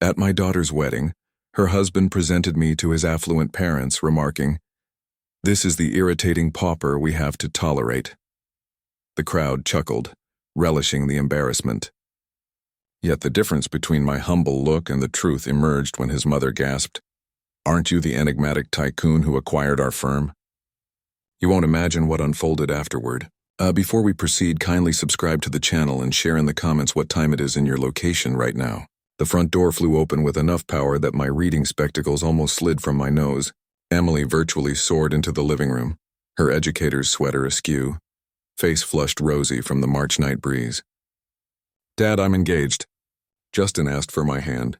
At my daughter's wedding, her husband presented me to his affluent parents, remarking, "This is the irritating pauper we have to tolerate." The crowd chuckled, relishing the embarrassment. Yet the difference between my humble look and the truth emerged when his mother gasped, "Aren't you the enigmatic tycoon who acquired our firm?" You won't imagine what unfolded afterward. Before we proceed, kindly subscribe to the channel and share in the comments what time it is in your location right now. The front door flew open with enough power that my reading spectacles almost slid from my nose. Emily virtually soared into the living room, her educator's sweater askew, face flushed rosy from the March night breeze. "Dad, I'm engaged." Justin asked for my hand.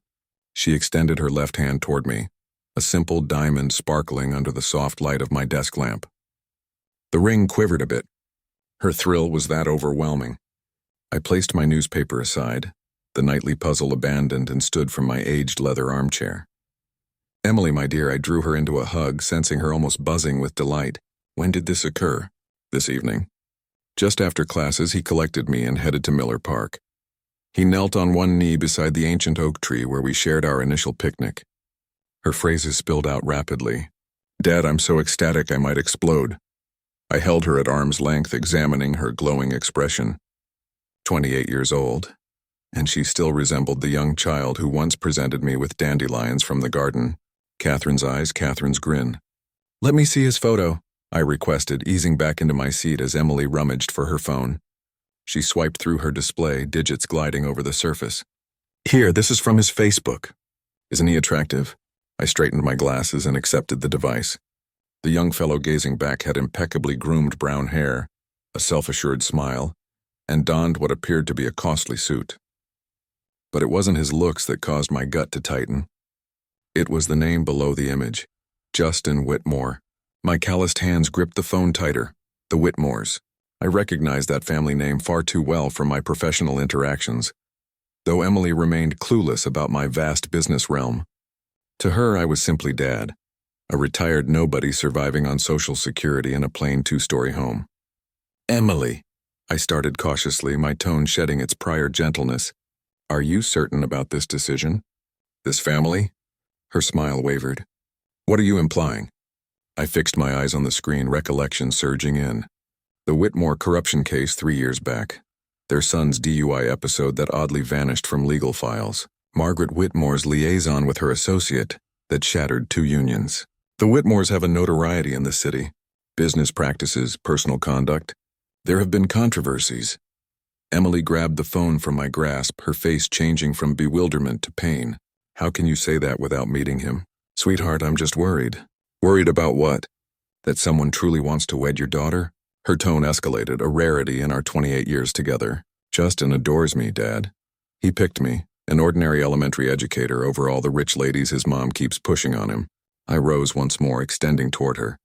She extended her left hand toward me, a simple diamond sparkling under the soft light of my desk lamp. The ring quivered a bit. Her thrill was that overwhelming. I placed my newspaper aside, the nightly puzzle abandoned, and stood from my aged leather armchair. "Emily, my dear," I drew her into a hug, sensing her almost buzzing with delight. "When did this occur?" "This evening." Just after classes, he collected me and headed to Miller Park. He knelt on one knee beside the ancient oak tree where we shared our initial picnic. Her phrases spilled out rapidly. "Dad, I'm so ecstatic I might explode." I held her at arm's length, examining her glowing expression. 28 years old, and she still resembled the young child who once presented me with dandelions from the garden. Catherine's eyes, Catherine's grin. "Let me see his photo," I requested, easing back into my seat as Emily rummaged for her phone. She swiped through her display, digits gliding over the surface. "Here, this is from his Facebook." "Isn't he attractive?" I straightened my glasses and accepted the device. The young fellow gazing back had impeccably groomed brown hair, a self-assured smile, and donned what appeared to be a costly suit. But it wasn't his looks that caused my gut to tighten. It was the name below the image, Justin Whitmore. My calloused hands gripped the phone tighter. The Whitmores. I recognized that family name far too well from my professional interactions, though Emily remained clueless about my vast business realm. To her, I was simply Dad, a retired nobody surviving on Social Security in a plain two-story home. "Emily," I started cautiously, my tone shedding its prior gentleness. "Are you certain about this decision? This family?" Her smile wavered. "What are you implying?" I fixed my eyes on the screen, recollection surging in. The Whitmore corruption case 3 years back. Their son's DUI episode that oddly vanished from legal files. Margaret Whitmore's liaison with her associate that shattered 2 unions. The Whitmores have a notoriety in the city. Business practices, personal conduct. There have been controversies. Emily grabbed the phone from my grasp, her face changing from bewilderment to pain. "How can you say that without meeting him?" "Sweetheart, I'm just worried." "Worried about what? That someone truly wants to wed your daughter?" Her tone escalated, a rarity in our 28 years together. "Justin adores me, Dad. He picked me, an ordinary elementary educator, over all the rich ladies his mom keeps pushing on him." I rose once more, extending toward her.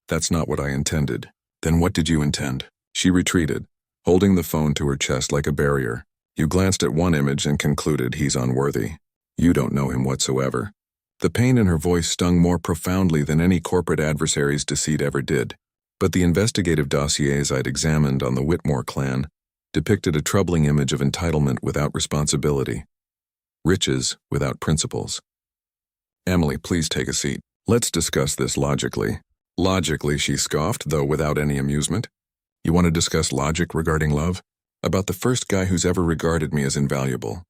"That's not what I intended." "Then what did you intend?" She retreated, holding the phone to her chest like a barrier. "You glanced at one image and concluded he's unworthy. You don't know him whatsoever." The pain in her voice stung more profoundly than any corporate adversary's deceit ever did. But the investigative dossiers I'd examined on the Whitmore clan depicted a troubling image of entitlement without responsibility, riches without principles. "Emily, please take a seat. Let's discuss this logically." "Logically," she scoffed, though without any amusement. "You want to discuss logic regarding love? About the first guy who's ever regarded me as invaluable.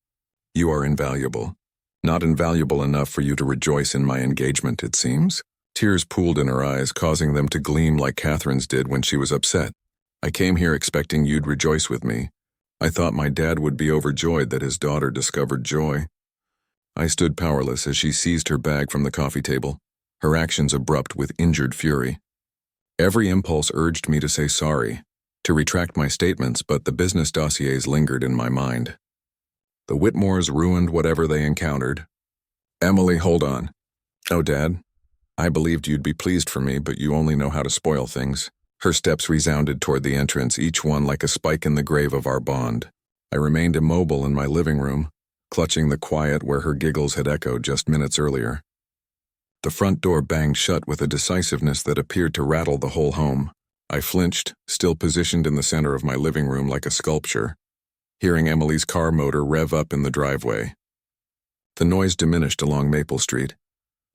You are invaluable. Not invaluable enough for you to rejoice in my engagement, it seems." Tears pooled in her eyes, causing them to gleam like Catherine's did when she was upset. "I came here expecting you'd rejoice with me. I thought my dad would be overjoyed that his daughter discovered joy." I stood powerless as she seized her bag from the coffee table, her actions abrupt with injured fury. Every impulse urged me to say sorry, to retract my statements, but the business dossiers lingered in my mind. The Whitmores ruined whatever they encountered. "Emily, hold on." "Oh, Dad, I believed you'd be pleased for me, but you only know how to spoil things." Her steps resounded toward the entrance, each one like a spike in the grave of our bond. I remained immobile in my living room, clutching the quiet where her giggles had echoed just minutes earlier. The front door banged shut with a decisiveness that appeared to rattle the whole home. I flinched, still positioned in the center of my living room like a sculpture, hearing Emily's car motor rev up in the driveway. The noise diminished along Maple Street,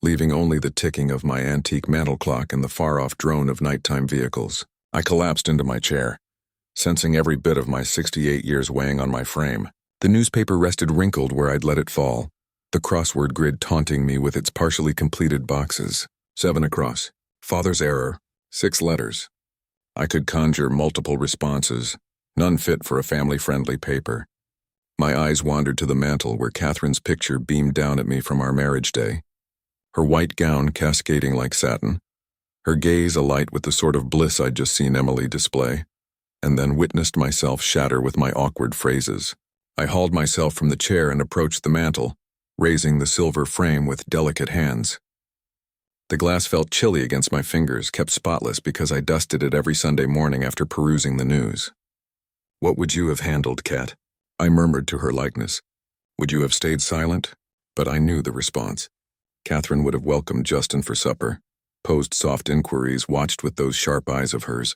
leaving only the ticking of my antique mantel clock and the far-off drone of nighttime vehicles. I collapsed into my chair, sensing every bit of my 68 years weighing on my frame. The newspaper rested wrinkled where I'd let it fall, the crossword grid taunting me with its partially completed boxes. 7 across. Father's error. 6 letters. I could conjure multiple responses, none fit for a family-friendly paper. My eyes wandered to the mantel where Catherine's picture beamed down at me from our marriage day, her white gown cascading like satin, her gaze alight with the sort of bliss I'd just seen Emily display, and then witnessed myself shatter with my awkward phrases. I hauled myself from the chair and approached the mantel, raising the silver frame with delicate hands. The glass felt chilly against my fingers, kept spotless because I dusted it every Sunday morning after perusing the news. "What would you have handled, Kat?" I murmured to her likeness. "Would you have stayed silent?" But I knew the response. Catherine would have welcomed Justin for supper, posed soft inquiries, watched with those sharp eyes of hers.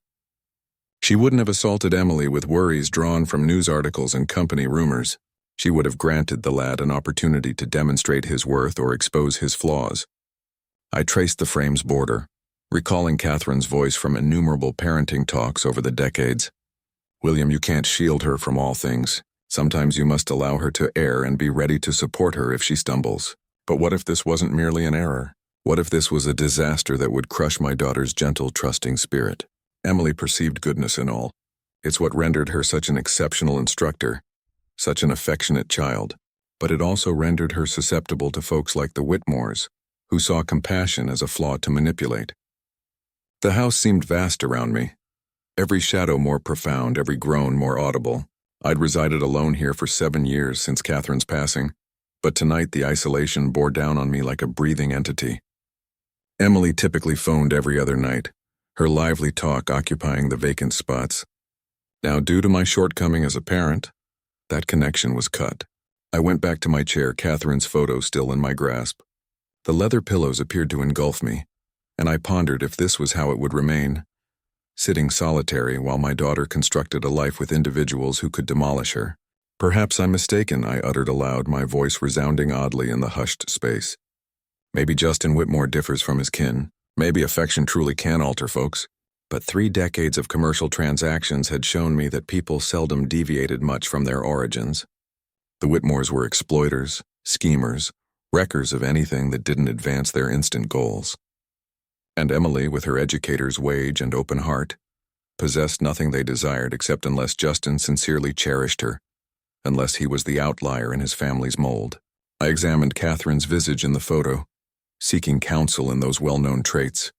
She wouldn't have assaulted Emily with worries drawn from news articles and company rumors. She would have granted the lad an opportunity to demonstrate his worth or expose his flaws. I traced the frame's border, recalling Catherine's voice from innumerable parenting talks over the decades. "William, you can't shield her from all things. Sometimes you must allow her to err and be ready to support her if she stumbles." But what if this wasn't merely an error? What if this was a disaster that would crush my daughter's gentle, trusting spirit? Emily perceived goodness in all. It's what rendered her such an exceptional instructor, such an affectionate child. But it also rendered her susceptible to folks like the Whitmores, who saw compassion as a flaw to manipulate. The house seemed vast around me, every shadow more profound, every groan more audible. I'd resided alone here for 7 years since Catherine's passing, but tonight the isolation bore down on me like a breathing entity. Emily typically phoned every other night, her lively talk occupying the vacant spots. Now, due to my shortcoming as a parent, that connection was cut. I went back to my chair, Catherine's photo still in my grasp. The leather pillows appeared to engulf me, and I pondered if this was how it would remain, sitting solitary while my daughter constructed a life with individuals who could demolish her. "Perhaps I'm mistaken," I uttered aloud, my voice resounding oddly in the hushed space. "Maybe Justin Whitmore differs from his kin. Maybe affection truly can alter folks." But 3 decades of commercial transactions had shown me that people seldom deviated much from their origins. The Whitmores were exploiters, schemers, wreckers of anything that didn't advance their instant goals. And Emily, with her educator's wage and open heart, possessed nothing they desired except unless Justin sincerely cherished her, unless he was the outlier in his family's mold. I examined Catherine's visage in the photo, seeking counsel in those well-known traits.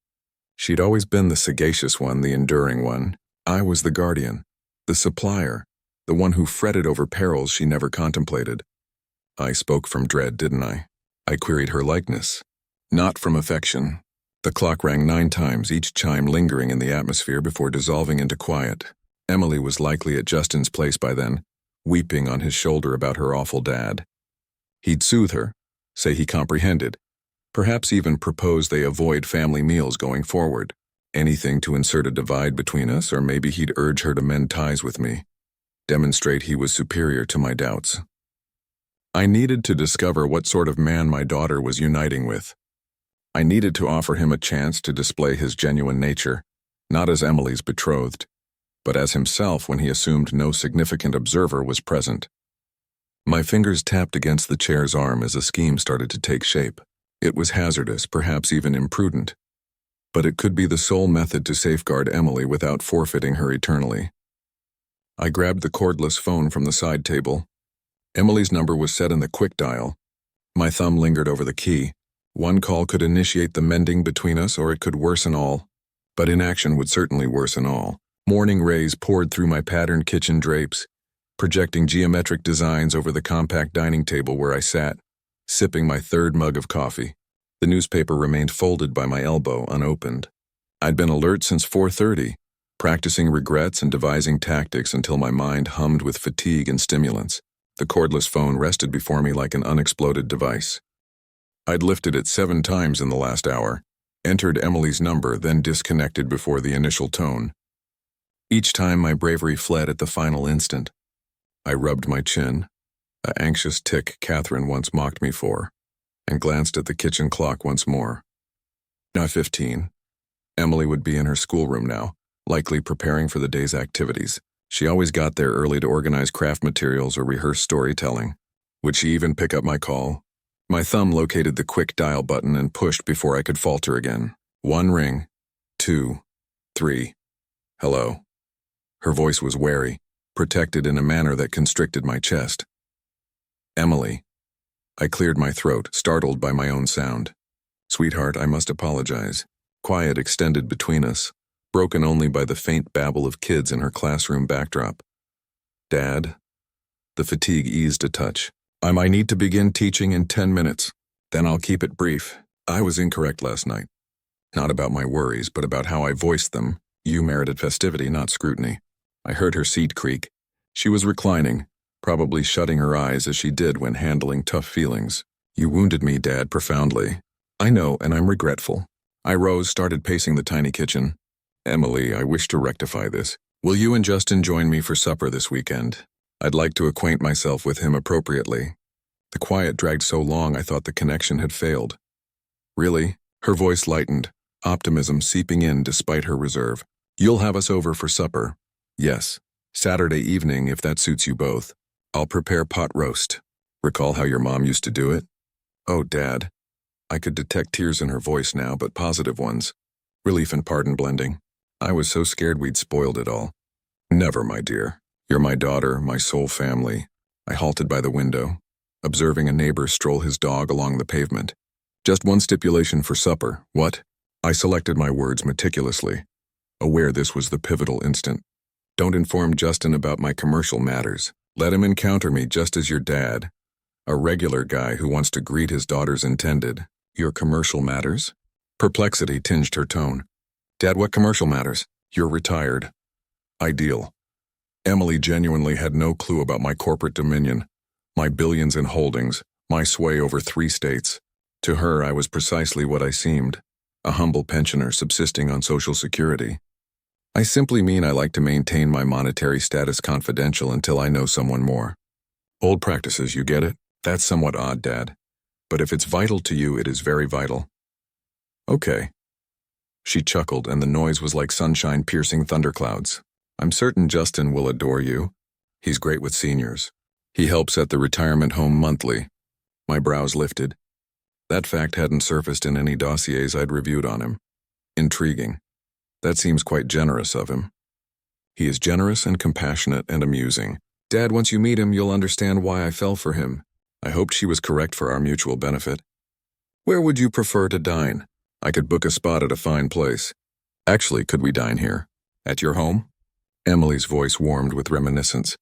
She'd always been the sagacious one, the enduring one. I was the guardian, the supplier, the one who fretted over perils she never contemplated. I spoke from dread, didn't I? I queried her likeness, not from affection. The clock rang 9 times, each chime lingering in the atmosphere before dissolving into quiet. Emily was likely at Justin's place by then, weeping on his shoulder about her awful dad. He'd soothe her, say he comprehended, perhaps even propose they avoid family meals going forward. Anything to insert a divide between us, or maybe he'd urge her to mend ties with me, demonstrate he was superior to my doubts. I needed to discover what sort of man my daughter was uniting with. I needed to offer him a chance to display his genuine nature, not as Emily's betrothed, but as himself when he assumed no significant observer was present. My fingers tapped against the chair's arm as a scheme started to take shape. It was hazardous, perhaps even imprudent, but it could be the sole method to safeguard Emily without forfeiting her eternally. I grabbed the cordless phone from the side table. Emily's number was set in the quick dial. My thumb lingered over the key. One call could initiate the mending between us, or it could worsen all. But inaction would certainly worsen all. Morning rays poured through my patterned kitchen drapes, projecting geometric designs over the compact dining table where I sat, sipping my 3rd mug of coffee. The newspaper remained folded by my elbow, unopened. I'd been alert since 4:30, practicing regrets and devising tactics until my mind hummed with fatigue and stimulants. The cordless phone rested before me like an unexploded device. I'd lifted it 7 times in the last hour, entered Emily's number, then disconnected before the initial tone. Each time my bravery fled at the final instant. I rubbed my chin, an anxious tick Catherine once mocked me for, and glanced at the kitchen clock once more. 9:15. Emily would be in her schoolroom now, likely preparing for the day's activities. She always got there early to organize craft materials or rehearse storytelling. Would she even pick up my call? My thumb located the quick dial button and pushed before I could falter again. 1 ring, 2, 3. Hello. Her voice was wary, protected in a manner that constricted my chest. Emily. I cleared my throat, startled by my own sound. Sweetheart, I must apologize. Quiet extended between us, broken only by the faint babble of kids in her classroom backdrop. Dad? The fatigue eased a touch. I might need to begin teaching in 10 minutes. Then I'll keep it brief. I was incorrect last night. Not about my worries, but about how I voiced them. You merited festivity, not scrutiny. I heard her seat creak. She was reclining, probably shutting her eyes as she did when handling tough feelings. You wounded me, Dad, profoundly. I know, and I'm regretful. I rose, started pacing the tiny kitchen. Emily, I wish to rectify this. Will you and Justin join me for supper this weekend? I'd like to acquaint myself with him appropriately. The quiet dragged so long I thought the connection had failed. Really? Her voice lightened, optimism seeping in despite her reserve. You'll have us over for supper. Yes. Saturday evening, if that suits you both. I'll prepare pot roast. Recall how your mom used to do it? Oh, Dad. I could detect tears in her voice now, but positive ones. Relief and pardon blending. I was so scared we'd spoiled it all. Never, my dear. You're my daughter, my sole family. I halted by the window, observing a neighbor stroll his dog along the pavement. Just one stipulation for supper. What? I selected my words meticulously, aware this was the pivotal instant. Don't inform Justin about my commercial matters. Let him encounter me just as your dad, a regular guy who wants to greet his daughters intended. Your commercial matters? Perplexity tinged her tone. Dad, what commercial matters? You're retired. Ideal. Emily genuinely had no clue about my corporate dominion, my billions in holdings, my sway over 3 states. To her, I was precisely what I seemed, a humble pensioner subsisting on Social Security. I simply mean I like to maintain my monetary status confidential until I know someone more. Old practices, you get it? That's somewhat odd, Dad. But if it's vital to you, it is very vital. Okay. She chuckled, and the noise was like sunshine piercing thunderclouds. I'm certain Justin will adore you. He's great with seniors. He helps at the retirement home monthly. My brows lifted. That fact hadn't surfaced in any dossiers I'd reviewed on him. Intriguing. That seems quite generous of him. He is generous and compassionate and amusing. Dad, once you meet him, you'll understand why I fell for him. I hoped she was correct for our mutual benefit. Where would you prefer to dine? I could book a spot at a fine place. Actually, could we dine here? At your home? Emily's voice warmed with reminiscence.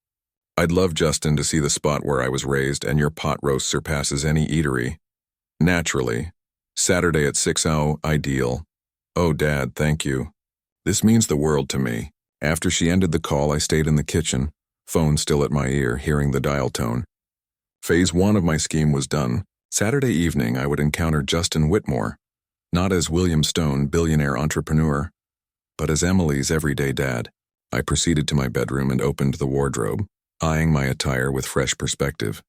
I'd love Justin to see the spot where I was raised, and your pot roast surpasses any eatery. Naturally. Saturday at 6:00, ideal. Oh, Dad, thank you. This means the world to me. After she ended the call, I stayed in the kitchen, phone still at my ear, hearing the dial tone. Phase 1 of my scheme was done. Saturday evening, I would encounter Justin Whitmore, not as William Stone, billionaire entrepreneur, but as Emily's everyday dad. I proceeded to my bedroom and opened the wardrobe, eyeing my attire with fresh perspective.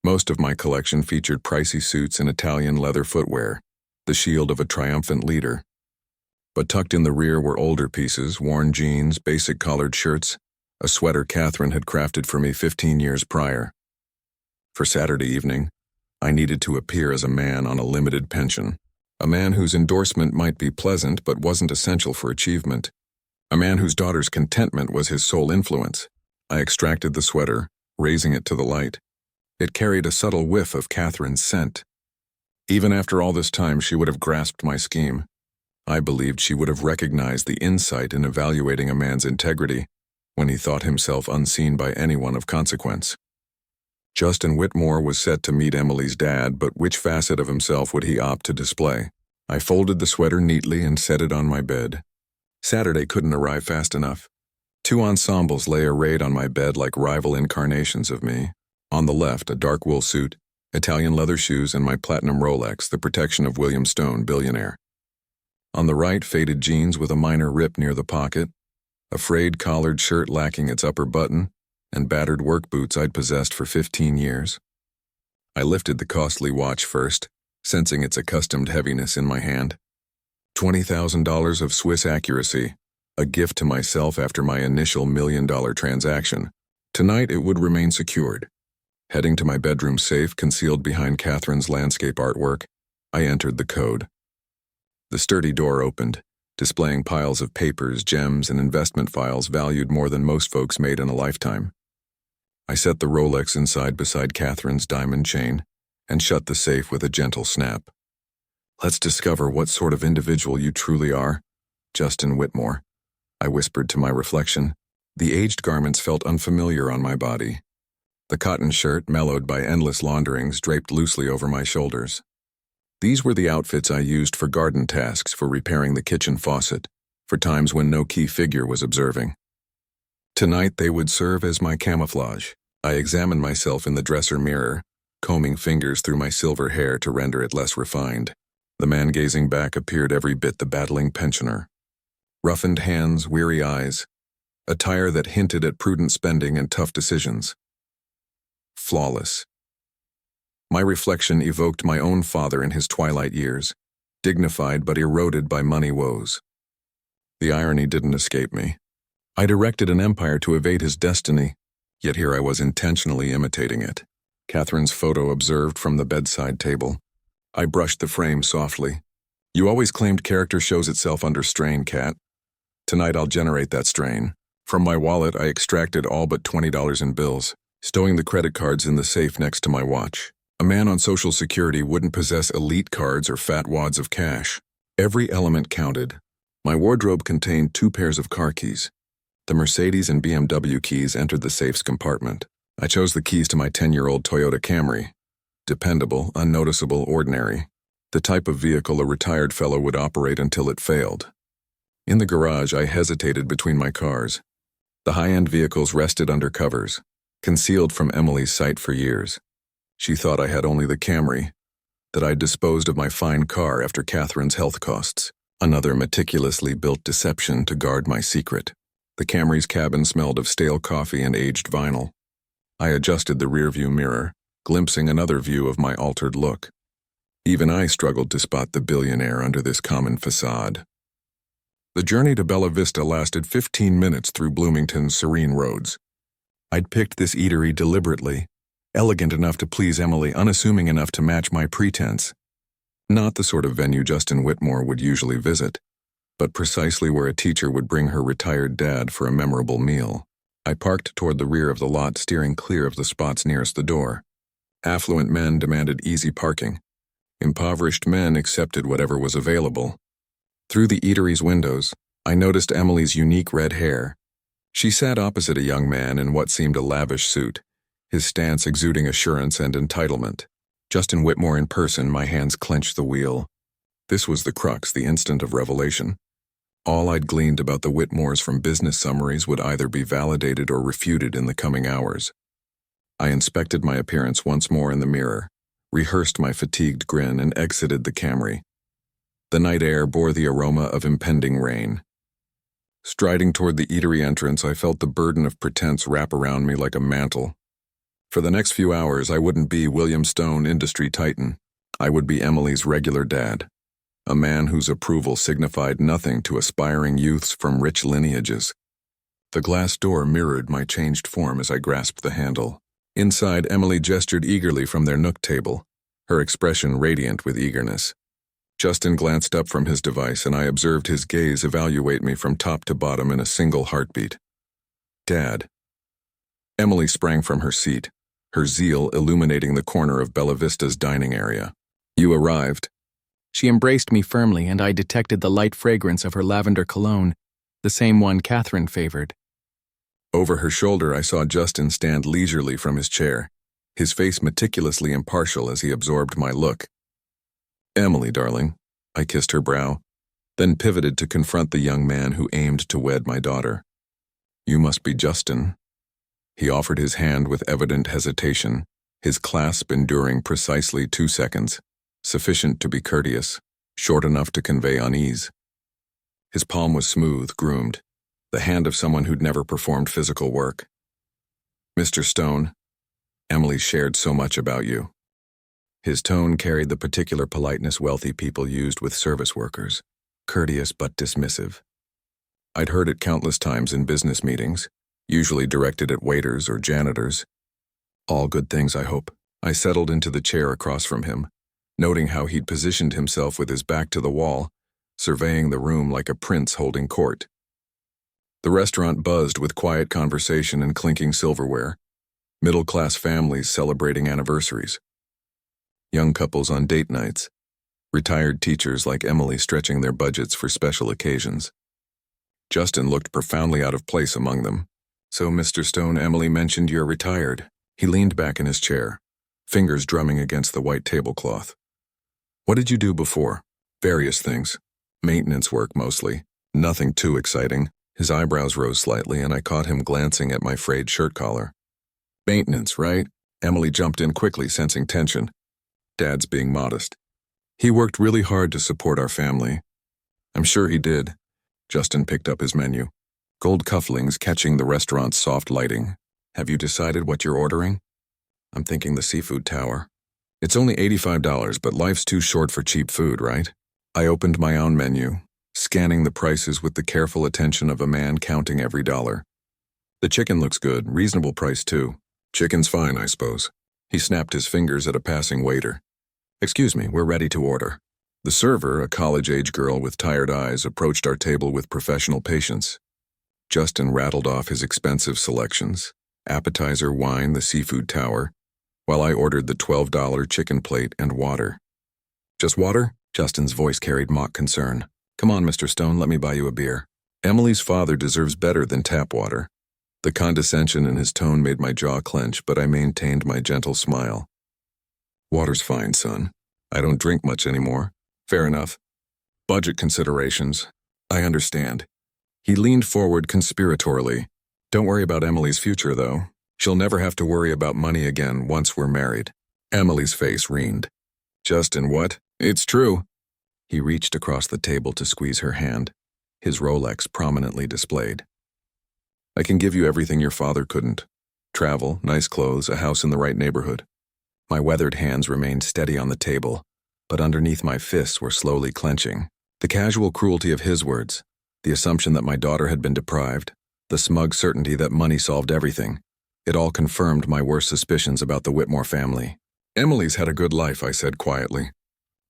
Most of my collection featured pricey suits and Italian leather footwear, the shield of a triumphant leader. But tucked in the rear were older pieces, worn jeans, basic collared shirts, a sweater Catherine had crafted for me 15 years prior. For Saturday evening, I needed to appear as a man on a limited pension, a man whose endorsement might be pleasant but wasn't essential for achievement. A man whose daughter's contentment was his sole influence. I extracted the sweater, raising it to the light. It carried a subtle whiff of Catherine's scent. Even after all this time, she would have grasped my scheme. I believed she would have recognized the insight in evaluating a man's integrity when he thought himself unseen by anyone of consequence. Justin Whitmore was set to meet Emily's dad, but which facet of himself would he opt to display? I folded the sweater neatly and set it on my bed. Saturday couldn't arrive fast enough. 2 ensembles lay arrayed on my bed like rival incarnations of me. On the left, a dark wool suit, Italian leather shoes, and my platinum Rolex, the protection of William Stone, billionaire. On the right, faded jeans with a minor rip near the pocket, a frayed collared shirt lacking its upper button, and battered work boots I'd possessed for 15 years. I lifted the costly watch first, sensing its accustomed heaviness in my hand. $20,000 of Swiss accuracy, a gift to myself after my initial $1 million transaction. Tonight it would remain secured. Heading to my bedroom safe concealed behind Catherine's landscape artwork, I entered the code. The sturdy door opened, displaying piles of papers, gems, and investment files valued more than most folks made in a lifetime. I set the Rolex inside beside Catherine's diamond chain and shut the safe with a gentle snap. "Let's discover what sort of individual you truly are, Justin Whitmore," I whispered to my reflection. The aged garments felt unfamiliar on my body. The cotton shirt, mellowed by endless launderings, draped loosely over my shoulders. These were the outfits I used for garden tasks, for repairing the kitchen faucet, for times when no key figure was observing. Tonight they would serve as my camouflage. I examined myself in the dresser mirror, combing fingers through my silver hair to render it less refined. The man gazing back appeared every bit the battling pensioner. Roughened hands, weary eyes, attire that hinted at prudent spending and tough decisions. Flawless. My reflection evoked my own father in his twilight years, dignified but eroded by money woes. The irony didn't escape me. I directed an empire to evade his destiny, yet here I was intentionally imitating it. Catherine's photo observed from the bedside table. I brushed the frame softly. "You always claimed character shows itself under strain, Cat. Tonight I'll generate that strain." From my wallet, I extracted all but $20 in bills, stowing the credit cards in the safe next to my watch. A man on Social Security wouldn't possess elite cards or fat wads of cash. Every element counted. My wardrobe contained 2 pairs of car keys. The Mercedes and BMW keys entered the safe's compartment. I chose the keys to my 10-year-old Toyota Camry. Dependable, unnoticeable, ordinary. The type of vehicle a retired fellow would operate until it failed. In the garage, I hesitated between my cars. The high-end vehicles rested under covers, concealed from Emily's sight for years. She thought I had only the Camry, that I'd disposed of my fine car after Catherine's health costs. Another meticulously built deception to guard my secret. The Camry's cabin smelled of stale coffee and aged vinyl. I adjusted the rearview mirror, glimpsing another view of my altered look. Even I struggled to spot the billionaire under this common facade. The journey to Bella Vista lasted 15 minutes through Bloomington's serene roads. I'd picked this eatery deliberately, elegant enough to please Emily, unassuming enough to match my pretense. Not the sort of venue Justin Whitmore would usually visit, but precisely where a teacher would bring her retired dad for a memorable meal. I parked toward the rear of the lot, steering clear of the spots nearest the door. Affluent men demanded easy parking. Impoverished men accepted whatever was available. Through the eatery's windows, I noticed Emily's unique red hair. She sat opposite a young man in what seemed a lavish suit, his stance exuding assurance and entitlement. Justin Whitmore in person, my hands clenched the wheel. This was the crux, the instant of revelation. All I'd gleaned about the Whitmores from business summaries would either be validated or refuted in the coming hours. I inspected my appearance once more in the mirror, rehearsed my fatigued grin, and exited the Camry. The night air bore the aroma of impending rain. Striding toward the eatery entrance, I felt the burden of pretense wrap around me like a mantle. For the next few hours, I wouldn't be William Stone, industry titan. I would be Emily's regular dad, a man whose approval signified nothing to aspiring youths from rich lineages. The glass door mirrored my changed form as I grasped the handle. Inside, Emily gestured eagerly from their nook table, her expression radiant with eagerness. Justin glanced up from his device, and I observed his gaze evaluate me from top to bottom in a single heartbeat. "Dad." Emily sprang from her seat, her zeal illuminating the corner of Bella Vista's dining area. "You arrived." She embraced me firmly, and I detected the light fragrance of her lavender cologne, the same one Catherine favored. Over her shoulder, I saw Justin stand leisurely from his chair, his face meticulously impartial as he absorbed my look. "Emily, darling," I kissed her brow, then pivoted to confront the young man who aimed to wed my daughter. "You must be Justin." He offered his hand with evident hesitation, his clasp enduring precisely 2 seconds, sufficient to be courteous, short enough to convey unease. His palm was smooth, groomed, the hand of someone who'd never performed physical work. Mr. Stone, Emily shared so much about you. His tone carried the particular politeness wealthy people used with service workers, courteous but dismissive. I'd heard it countless times in business meetings, usually directed at waiters or janitors. All good things, I hope. I settled into the chair across from him, noting how he'd positioned himself with his back to the wall, surveying the room like a prince holding court. The restaurant buzzed with quiet conversation and clinking silverware, middle-class families celebrating anniversaries, young couples on date nights, retired teachers like Emily stretching their budgets for special occasions. Justin looked profoundly out of place among them. So, Mr. Stone, Emily mentioned you're retired. He leaned back in his chair, fingers drumming against the white tablecloth. What did you do before? Various things. Maintenance work mostly. Nothing too exciting. His eyebrows rose slightly and I caught him glancing at my frayed shirt collar. Maintenance, right? Emily jumped in quickly, sensing tension. Dad's being modest. He worked really hard to support our family. I'm sure he did. Justin picked up his menu. Gold cufflinks catching the restaurant's soft lighting. Have you decided what you're ordering? I'm thinking the seafood tower. It's only $85, but life's too short for cheap food, right? I opened my own menu, scanning the prices with the careful attention of a man counting every dollar. The chicken looks good, reasonable price too. Chicken's fine, I suppose. He snapped his fingers at a passing waiter. Excuse me, we're ready to order. The server, a college-age girl with tired eyes, approached our table with professional patience. Justin rattled off his expensive selections, appetizer, wine, the seafood tower, while I ordered the $12 chicken plate and water. Just water? Justin's voice carried mock concern. Come on, Mr. Stone, let me buy you a beer. Emily's father deserves better than tap water. The condescension in his tone made my jaw clench, but I maintained my gentle smile. Water's fine, son. I don't drink much anymore. Fair enough. Budget considerations. I understand. He leaned forward conspiratorially. Don't worry about Emily's future, though. She'll never have to worry about money again once we're married. Emily's face reened. Justin, what? It's true. He reached across the table to squeeze her hand, his Rolex prominently displayed. I can give you everything your father couldn't. Travel, nice clothes, a house in the right neighborhood. My weathered hands remained steady on the table, but underneath my fists were slowly clenching. The casual cruelty of his words, the assumption that my daughter had been deprived, the smug certainty that money solved everything. It all confirmed my worst suspicions about the Whitmore family. Emily's had a good life, I said quietly.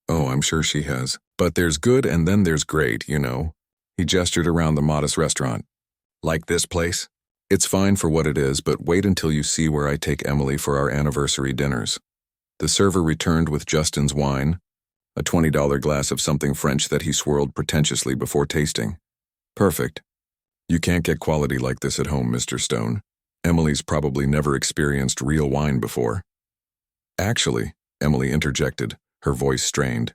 Oh, I'm sure she has. But there's good and then there's great, you know. He gestured around the modest restaurant. Like this place? It's fine for what it is, but wait until you see where I take Emily for our anniversary dinners. The server returned with Justin's wine, a $20 glass of something French that he swirled pretentiously before tasting. Perfect. You can't get quality like this at home, Mr. Stone. Emily's probably never experienced real wine before. Actually, Emily interjected, her voice strained.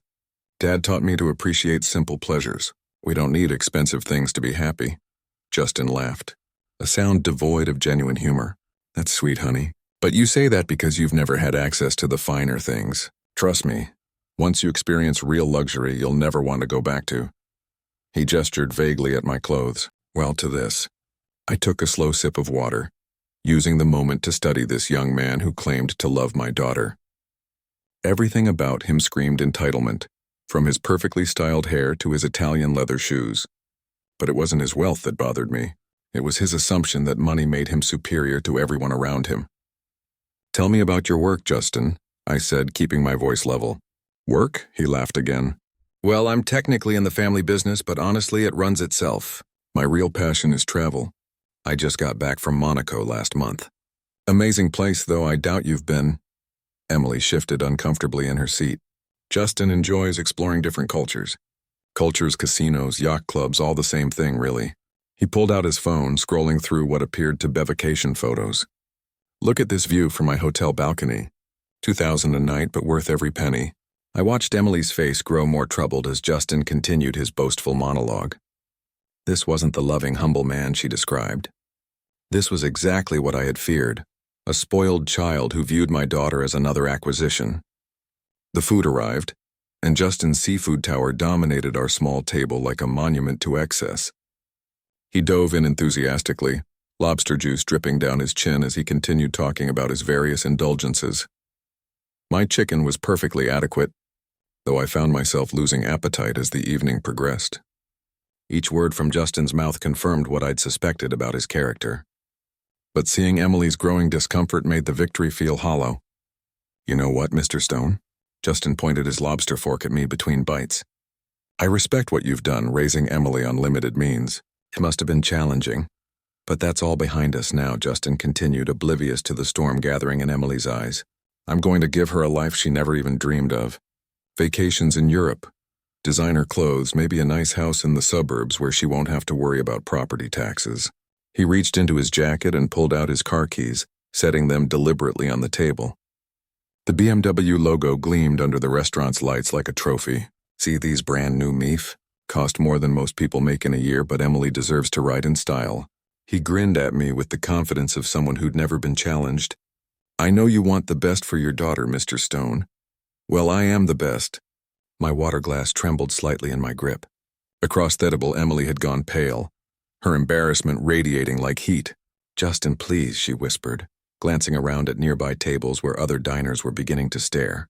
Dad taught me to appreciate simple pleasures. We don't need expensive things to be happy. Justin laughed, a sound devoid of genuine humor. That's sweet, honey. But you say that because you've never had access to the finer things. Trust me, once you experience real luxury, you'll never want to go back to. He gestured vaguely at my clothes. Well, to this. I took a slow sip of water, using the moment to study this young man who claimed to love my daughter. Everything about him screamed entitlement, from his perfectly styled hair to his Italian leather shoes. But it wasn't his wealth that bothered me. It was his assumption that money made him superior to everyone around him. Tell me about your work, Justin, I said, keeping my voice level. Work? He laughed again. Well, I'm technically in the family business, but honestly, it runs itself. My real passion is travel. I just got back from Monaco last month. Amazing place, though I doubt you've been. Emily shifted uncomfortably in her seat. Justin enjoys exploring different cultures. Cultures, casinos, yacht clubs, all the same thing, really. He pulled out his phone, scrolling through what appeared to be vacation photos. Look at this view from my hotel balcony. $2,000 a night, but worth every penny. I watched Emily's face grow more troubled as Justin continued his boastful monologue. This wasn't the loving, humble man she described. This was exactly what I had feared, a spoiled child who viewed my daughter as another acquisition. The food arrived, and Justin's seafood tower dominated our small table like a monument to excess. He dove in enthusiastically, lobster juice dripping down his chin as he continued talking about his various indulgences. My chicken was perfectly adequate, though I found myself losing appetite as the evening progressed. Each word from Justin's mouth confirmed what I'd suspected about his character. But seeing Emily's growing discomfort made the victory feel hollow. "You know what, Mr. Stone?" Justin pointed his lobster fork at me between bites. "I respect what you've done, raising Emily on limited means. It must have been challenging. But that's all behind us now," Justin continued, oblivious to the storm gathering in Emily's eyes. "I'm going to give her a life she never even dreamed of. Vacations in Europe, designer clothes, maybe a nice house in the suburbs where she won't have to worry about property taxes." He reached into his jacket and pulled out his car keys, setting them deliberately on the table. The BMW logo gleamed under the restaurant's lights like a trophy. "See these brand new meef? Cost more than most people make in a year, but Emily deserves to ride in style." He grinned at me with the confidence of someone who'd never been challenged. "I know you want the best for your daughter, Mr. Stone. Well, I am the best." My water glass trembled slightly in my grip. Across the table, Emily had gone pale, her embarrassment radiating like heat. "Justin, please," she whispered, glancing around at nearby tables where other diners were beginning to stare.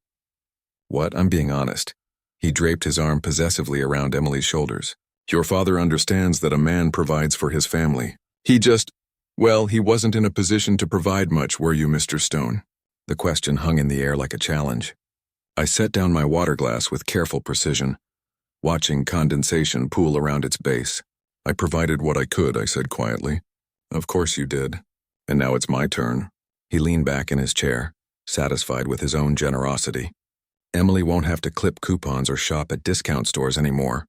"What? I'm being honest." He draped his arm possessively around Emily's shoulders. "Your father understands that a man provides for his family. He wasn't in a position to provide much, were you, Mr. Stone?" The question hung in the air like a challenge. I set down my water glass with careful precision, watching condensation pool around its base. "I provided what I could," I said quietly. "Of course you did. And now it's my turn." He leaned back in his chair, satisfied with his own generosity. "Emily won't have to clip coupons or shop at discount stores anymore.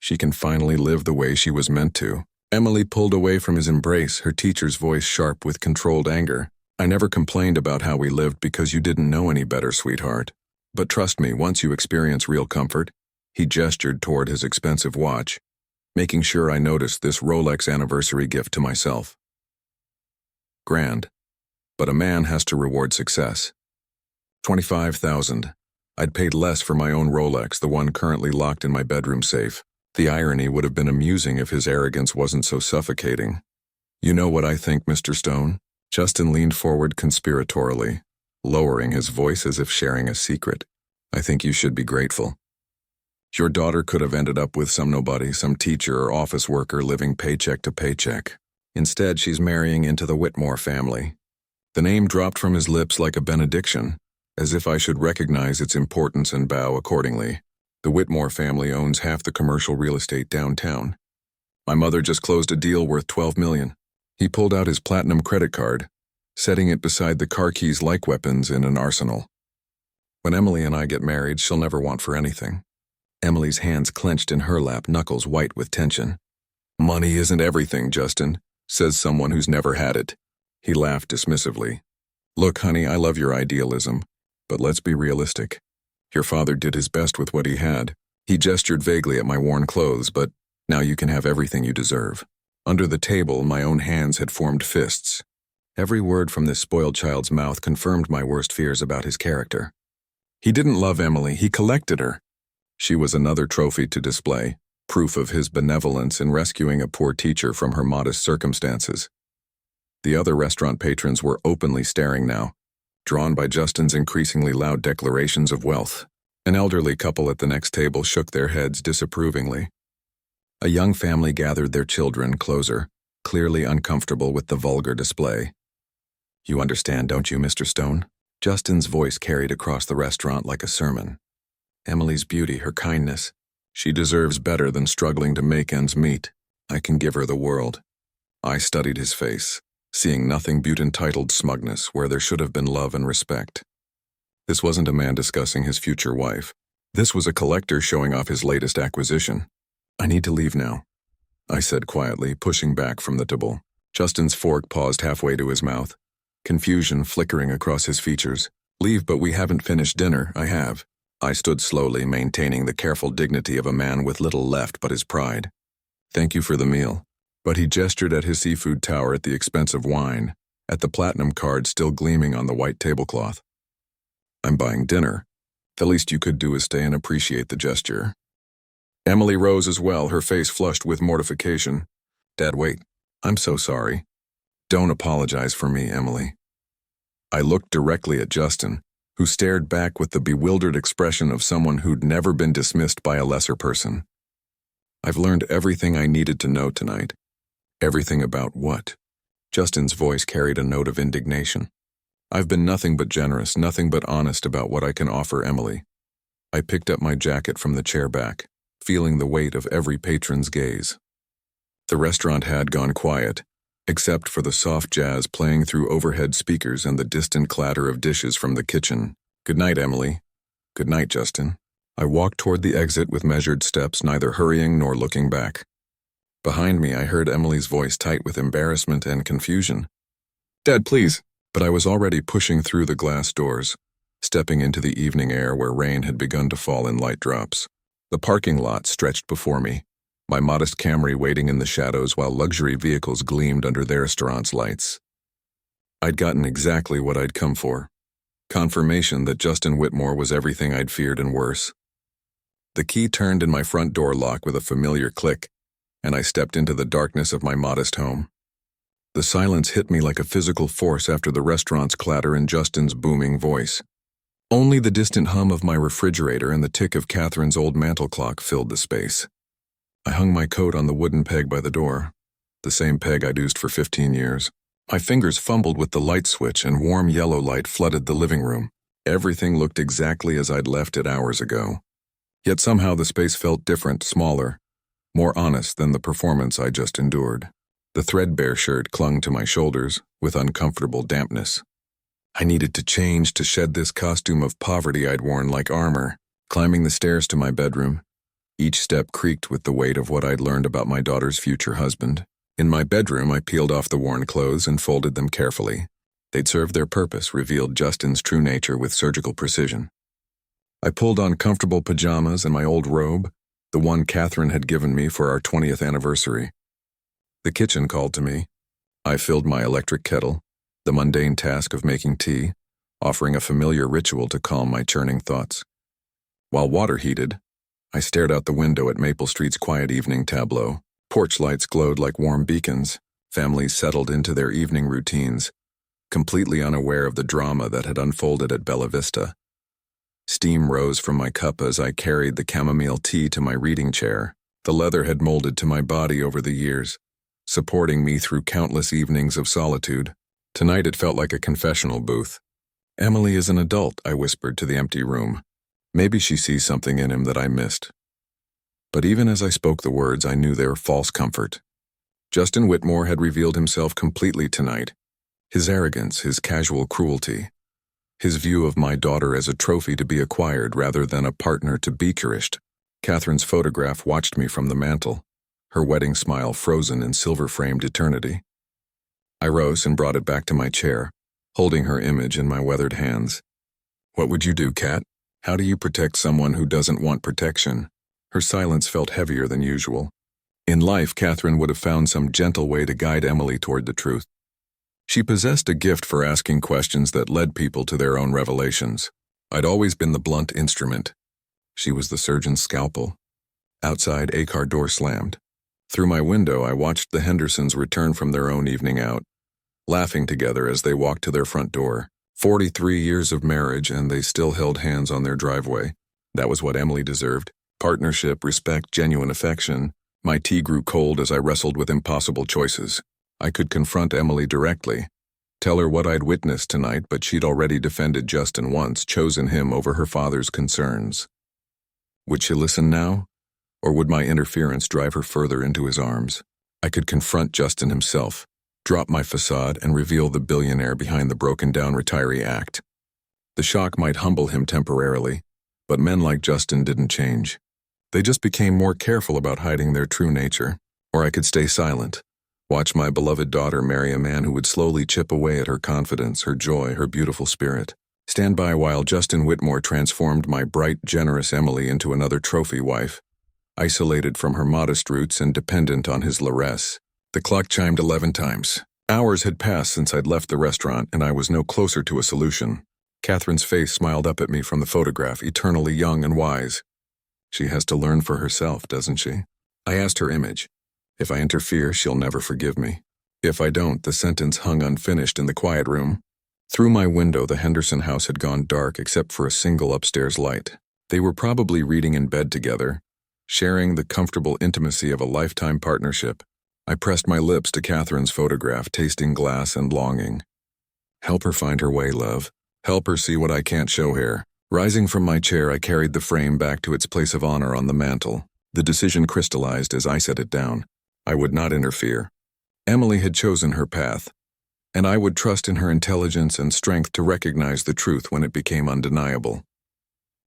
She can finally live the way she was meant to." Emily pulled away from his embrace, her teacher's voice sharp with controlled anger. "I never complained about how we lived because you didn't know any better, sweetheart. But trust me, once you experience real comfort," he gestured toward his expensive watch, making sure I noticed this Rolex anniversary gift to myself. "Grand. But a man has to reward success." 25,000. I'd paid less for my own Rolex, the one currently locked in my bedroom safe. The irony would have been amusing if his arrogance wasn't so suffocating. "You know what I think, Mr. Stone?" Justin leaned forward conspiratorially, lowering his voice as if sharing a secret. "I think you should be grateful. Your daughter could have ended up with some nobody, some teacher or office worker living paycheck to paycheck. Instead, she's marrying into the Whitmore family." The name dropped from his lips like a benediction, as if I should recognize its importance and bow accordingly. The Whitmore family owns half the commercial real estate downtown. My mother just closed a deal worth $12 million. He pulled out his platinum credit card, setting it beside the car keys like weapons in an arsenal. "When Emily and I get married, she'll never want for anything." Emily's hands clenched in her lap, knuckles white with tension. "Money isn't everything, Justin," says someone who's never had it. He laughed dismissively. "Look, honey, I love your idealism, but let's be realistic. Your father did his best with what he had." He gestured vaguely at my worn clothes, "but now you can have everything you deserve." Under the table, my own hands had formed fists. Every word from this spoiled child's mouth confirmed my worst fears about his character. He didn't love Emily, he collected her. She was another trophy to display, proof of his benevolence in rescuing a poor teacher from her modest circumstances. The other restaurant patrons were openly staring now, drawn by Justin's increasingly loud declarations of wealth. An elderly couple at the next table shook their heads disapprovingly. A young family gathered their children closer, clearly uncomfortable with the vulgar display. "You understand, don't you, Mr. Stone?" Justin's voice carried across the restaurant like a sermon. "Emily's beauty, her kindness. She deserves better than struggling to make ends meet. I can give her the world." I studied his face, seeing nothing but entitled smugness where there should have been love and respect. This wasn't a man discussing his future wife. This was a collector showing off his latest acquisition. "I need to leave now," I said quietly, pushing back from the table. Justin's fork paused halfway to his mouth, confusion flickering across his features. "Leave, but we haven't finished dinner." "I have." I stood slowly, maintaining the careful dignity of a man with little left but his pride. "Thank you for the meal." But he gestured at his seafood tower at the expense of wine, at the platinum card still gleaming on the white tablecloth. "I'm buying dinner. The least you could do is stay and appreciate the gesture." Emily rose as well, her face flushed with mortification. "Dad, wait. I'm so sorry." Don't apologize for me, Emily. I looked directly at Justin, who stared back with the bewildered expression of someone who'd never been dismissed by a lesser person. I've learned everything I needed to know tonight. Everything about what? Justin's voice carried a note of indignation. I've been nothing but generous, nothing but honest about what I can offer Emily. I picked up my jacket from the chair back, feeling the weight of every patron's gaze. The restaurant had gone quiet, except for the soft jazz playing through overhead speakers and the distant clatter of dishes from the kitchen. Good night, Emily. Good night, Justin. I walked toward the exit with measured steps, neither hurrying nor looking back. Behind me, I heard Emily's voice tight with embarrassment and confusion. Dad, please. But I was already pushing through the glass doors, stepping into the evening air where rain had begun to fall in light drops. The parking lot stretched before me, my modest Camry waiting in the shadows while luxury vehicles gleamed under their restaurant's lights. I'd gotten exactly what I'd come for. Confirmation that Justin Whitmore was everything I'd feared and worse. The key turned in my front door lock with a familiar click, and I stepped into the darkness of my modest home. The silence hit me like a physical force after the restaurant's clatter and Justin's booming voice. Only the distant hum of my refrigerator and the tick of Catherine's old mantel clock filled the space. I hung my coat on the wooden peg by the door, the same peg I'd used for 15 years. My fingers fumbled with the light switch and warm yellow light flooded the living room. Everything looked exactly as I'd left it hours ago. Yet somehow the space felt different, smaller, more honest than the performance I just endured. The threadbare shirt clung to my shoulders with uncomfortable dampness. I needed to change to shed this costume of poverty I'd worn like armor. Climbing the stairs to my bedroom, each step creaked with the weight of what I'd learned about my daughter's future husband. In my bedroom, I peeled off the worn clothes and folded them carefully. They'd served their purpose, revealed Justin's true nature with surgical precision. I pulled on comfortable pajamas and my old robe, the one Catherine had given me for our 20th anniversary. The kitchen called to me. I filled my electric kettle, the mundane task of making tea, offering a familiar ritual to calm my churning thoughts. While water heated, I stared out the window at Maple Street's quiet evening tableau. Porch lights glowed like warm beacons. Families settled into their evening routines, completely unaware of the drama that had unfolded at Bella Vista. Steam rose from my cup as I carried the chamomile tea to my reading chair. The leather had molded to my body over the years, supporting me through countless evenings of solitude. Tonight it felt like a confessional booth. Emily is an adult, I whispered to the empty room. Maybe she sees something in him that I missed. But even as I spoke the words, I knew they were false comfort. Justin Whitmore had revealed himself completely tonight. His arrogance, his casual cruelty, his view of my daughter as a trophy to be acquired rather than a partner to be cherished. Catherine's photograph watched me from the mantel, her wedding smile frozen in silver-framed eternity. I rose and brought it back to my chair, holding her image in my weathered hands. What would you do, Kat? How do you protect someone who doesn't want protection? Her silence felt heavier than usual. In life, Catherine would have found some gentle way to guide Emily toward the truth. She possessed a gift for asking questions that led people to their own revelations. I'd always been the blunt instrument. She was the surgeon's scalpel. Outside, a car door slammed. Through my window, I watched the Hendersons return from their own evening out, laughing together as they walked to their front door. 43 years of marriage, and they still held hands on their driveway. That was what Emily deserved. Partnership, respect, genuine affection. My tea grew cold as I wrestled with impossible choices. I could confront Emily directly, tell her what I'd witnessed tonight, but she'd already defended Justin once, chosen him over her father's concerns. Would she listen now? Or would my interference drive her further into his arms? I could confront Justin himself, drop my facade, and reveal the billionaire behind the broken-down retiree act. The shock might humble him temporarily, but men like Justin didn't change. They just became more careful about hiding their true nature. Or I could stay silent, watch my beloved daughter marry a man who would slowly chip away at her confidence, her joy, her beautiful spirit. Stand by while Justin Whitmore transformed my bright, generous Emily into another trophy wife, isolated from her modest roots and dependent on his lairess. The clock chimed 11 times. Hours had passed since I'd left the restaurant, and I was no closer to a solution. Catherine's face smiled up at me from the photograph, eternally young and wise. She has to learn for herself, doesn't she? I asked her image. If I interfere, she'll never forgive me. If I don't, the sentence hung unfinished in the quiet room. Through my window, the Henderson house had gone dark except for a single upstairs light. They were probably reading in bed together, sharing the comfortable intimacy of a lifetime partnership. I pressed my lips to Catherine's photograph, tasting glass and longing. Help her find her way, love. Help her see what I can't show here. Rising from my chair, I carried the frame back to its place of honor on the mantel. The decision crystallized as I set it down. I would not interfere. Emily had chosen her path, and I would trust in her intelligence and strength to recognize the truth when it became undeniable.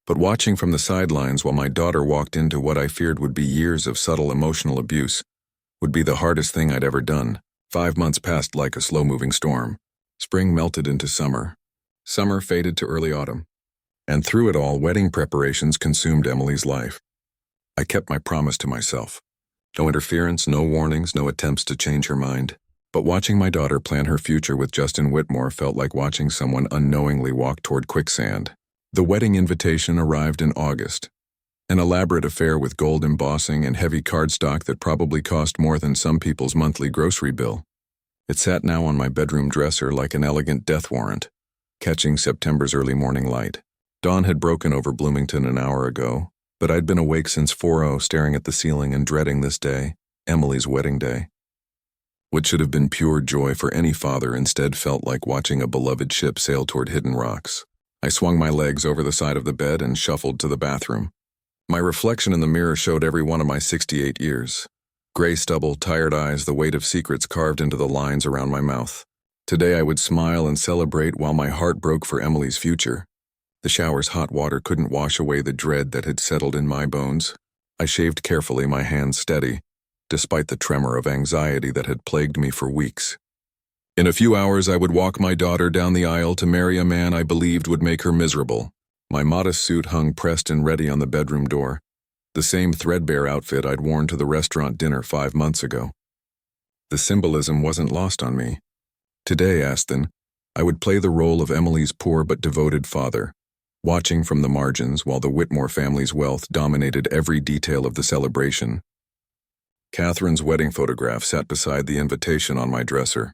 But watching from the sidelines while my daughter walked into what I feared would be years of subtle emotional abuse would be the hardest thing I'd ever done. 5 months passed like a slow-moving storm. Spring melted into summer. Summer faded to early autumn. And through it all, wedding preparations consumed Emily's life. I kept my promise to myself. No interference, no warnings, no attempts to change her mind. But watching my daughter plan her future with Justin Whitmore felt like watching someone unknowingly walk toward quicksand. The wedding invitation arrived in August. An elaborate affair with gold embossing and heavy cardstock that probably cost more than some people's monthly grocery bill. It sat now on my bedroom dresser like an elegant death warrant, catching September's early morning light. Dawn had broken over Bloomington an hour ago, but I'd been awake since 4:00, staring at the ceiling and dreading this day, Emily's wedding day. What should have been pure joy for any father instead felt like watching a beloved ship sail toward hidden rocks. I swung my legs over the side of the bed and shuffled to the bathroom. My reflection in the mirror showed every one of my 68 years. Gray stubble, tired eyes, the weight of secrets carved into the lines around my mouth. Today I would smile and celebrate while my heart broke for Emily's future. The shower's hot water couldn't wash away the dread that had settled in my bones. I shaved carefully, my hands steady, despite the tremor of anxiety that had plagued me for weeks. In a few hours, I would walk my daughter down the aisle to marry a man I believed would make her miserable. My modest suit hung pressed and ready on the bedroom door, the same threadbare outfit I'd worn to the restaurant dinner 5 months ago. The symbolism wasn't lost on me. Today, Aston, I would play the role of Emily's poor but devoted father, watching from the margins while the Whitmore family's wealth dominated every detail of the celebration. Catherine's wedding photograph sat beside the invitation on my dresser.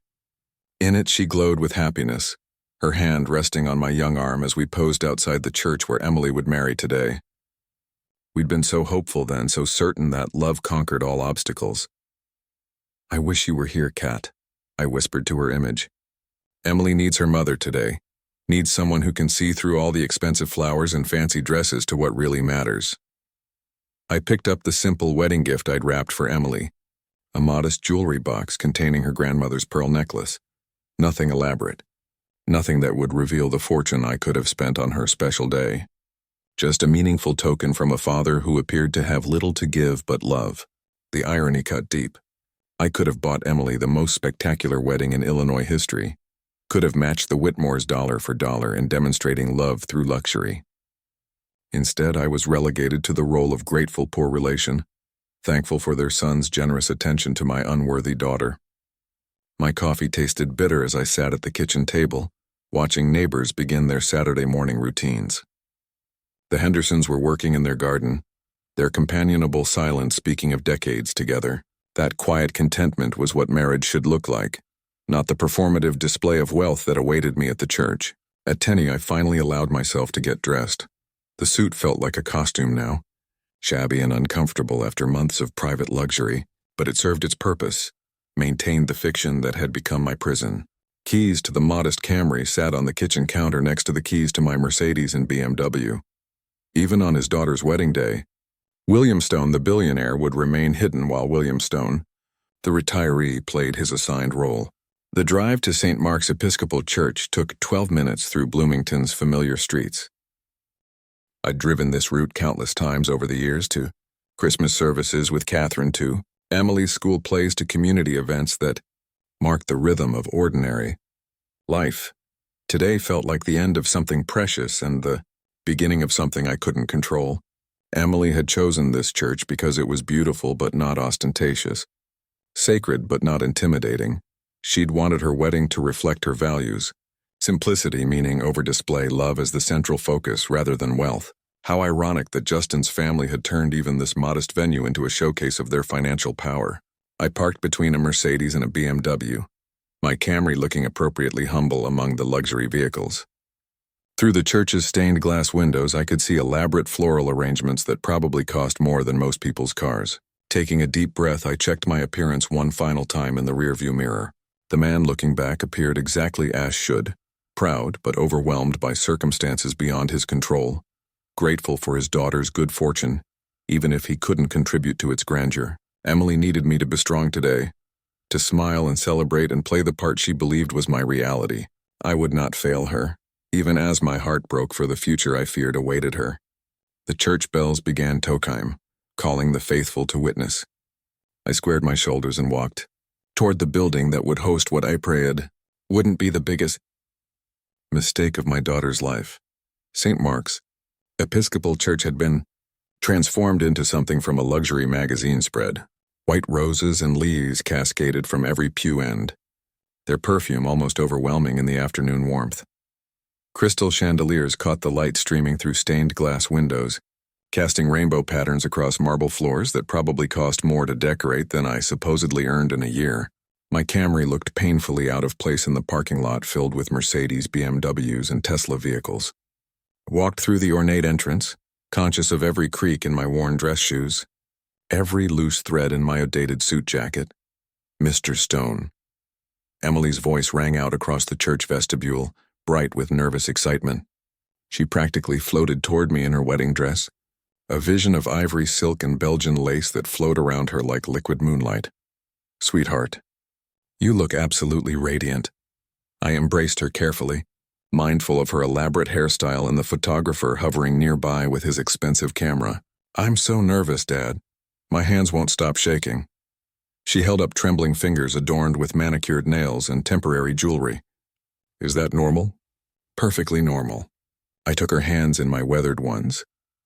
In it, she glowed with happiness, her hand resting on my young arm as we posed outside the church where Emily would marry today. We'd been so hopeful then, so certain that love conquered all obstacles. "I wish you were here, Kat," I whispered to her image. "Emily needs her mother today, needs someone who can see through all the expensive flowers and fancy dresses to what really matters." I picked up the simple wedding gift I'd wrapped for Emily, a modest jewelry box containing her grandmother's pearl necklace. Nothing elaborate, nothing that would reveal the fortune I could have spent on her special day. Just a meaningful token from a father who appeared to have little to give but love. The irony cut deep. I could have bought Emily the most spectacular wedding in Illinois history, could have matched the Whitmores dollar for dollar in demonstrating love through luxury. Instead, I was relegated to the role of grateful poor relation, thankful for their son's generous attention to my unworthy daughter. My coffee tasted bitter as I sat at the kitchen table, watching neighbors begin their Saturday morning routines. The Hendersons were working in their garden, their companionable silence speaking of decades together. That quiet contentment was what marriage should look like, not the performative display of wealth that awaited me at the church. At 10, I finally allowed myself to get dressed. The suit felt like a costume now, shabby and uncomfortable after months of private luxury, but it served its purpose, maintained the fiction that had become my prison. Keys to the modest Camry sat on the kitchen counter next to the keys to my Mercedes and BMW. Even on his daughter's wedding day, William Stone, the billionaire, would remain hidden while William Stone, the retiree, played his assigned role. The drive to St. Mark's Episcopal Church took 12 minutes through Bloomington's familiar streets. I'd driven this route countless times over the years, to Christmas services with Catherine, to Emily's school plays, to community events that marked the rhythm of ordinary life. Today felt like the end of something precious and the beginning of something I couldn't control. Emily had chosen this church because it was beautiful but not ostentatious, sacred but not intimidating. She'd wanted her wedding to reflect her values. Simplicity, meaning over-display, love as the central focus rather than wealth. How ironic that Justin's family had turned even this modest venue into a showcase of their financial power. I parked between a Mercedes and a BMW, my Camry looking appropriately humble among the luxury vehicles. Through the church's stained glass windows, I could see elaborate floral arrangements that probably cost more than most people's cars. Taking a deep breath, I checked my appearance one final time in the rearview mirror. The man looking back appeared exactly as should, proud but overwhelmed by circumstances beyond his control, grateful for his daughter's good fortune, even if he couldn't contribute to its grandeur. Emily needed me to be strong today, to smile and celebrate and play the part she believed was my reality. I would not fail her, even as my heart broke for the future I feared awaited her. The church bells began Tokheim, calling the faithful to witness. I squared my shoulders and walked toward the building that would host what I prayed wouldn't be the biggest mistake of my daughter's life. St. Mark's Episcopal Church had been transformed into something from a luxury magazine spread. White roses and leaves cascaded from every pew end, their perfume almost overwhelming in the afternoon warmth. Crystal chandeliers caught the light streaming through stained glass windows, casting rainbow patterns across marble floors that probably cost more to decorate than I supposedly earned in a year. My Camry looked painfully out of place in the parking lot filled with Mercedes, BMWs, and Tesla vehicles. I walked through the ornate entrance, conscious of every creak in my worn dress shoes, every loose thread in my outdated suit jacket. Mr. Stone. Emily's voice rang out across the church vestibule, bright with nervous excitement. She practically floated toward me in her wedding dress, a vision of ivory silk and Belgian lace that flowed around her like liquid moonlight. Sweetheart, you look absolutely radiant. I embraced her carefully, mindful of her elaborate hairstyle and the photographer hovering nearby with his expensive camera. I'm so nervous, Dad. My hands won't stop shaking. She held up trembling fingers adorned with manicured nails and temporary jewelry. Is that normal? Perfectly normal. I took her hands in my weathered ones,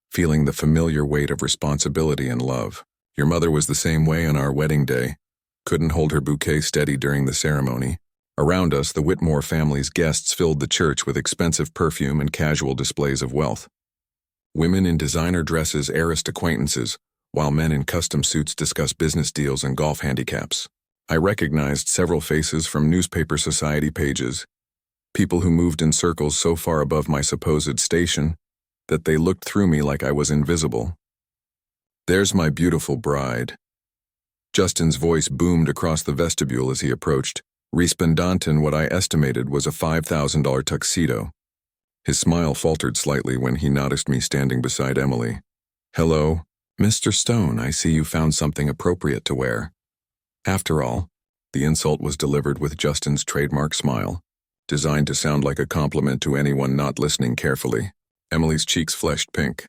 feeling the familiar weight of responsibility and love. Your mother was the same way on our wedding day. Couldn't hold her bouquet steady during the ceremony. Around us, the Whitmore family's guests filled the church with expensive perfume and casual displays of wealth. Women in designer dresses heiressed acquaintances, while men in custom suits discussed business deals and golf handicaps. I recognized several faces from newspaper society pages, people who moved in circles so far above my supposed station that they looked through me like I was invisible. There's my beautiful bride. Justin's voice boomed across the vestibule as he approached, resplendent in what I estimated was a $5,000 tuxedo. His smile faltered slightly when he noticed me standing beside Emily. Hello, Mr. Stone, I see you found something appropriate to wear. After all, the insult was delivered with Justin's trademark smile, designed to sound like a compliment to anyone not listening carefully. Emily's cheeks flushed pink.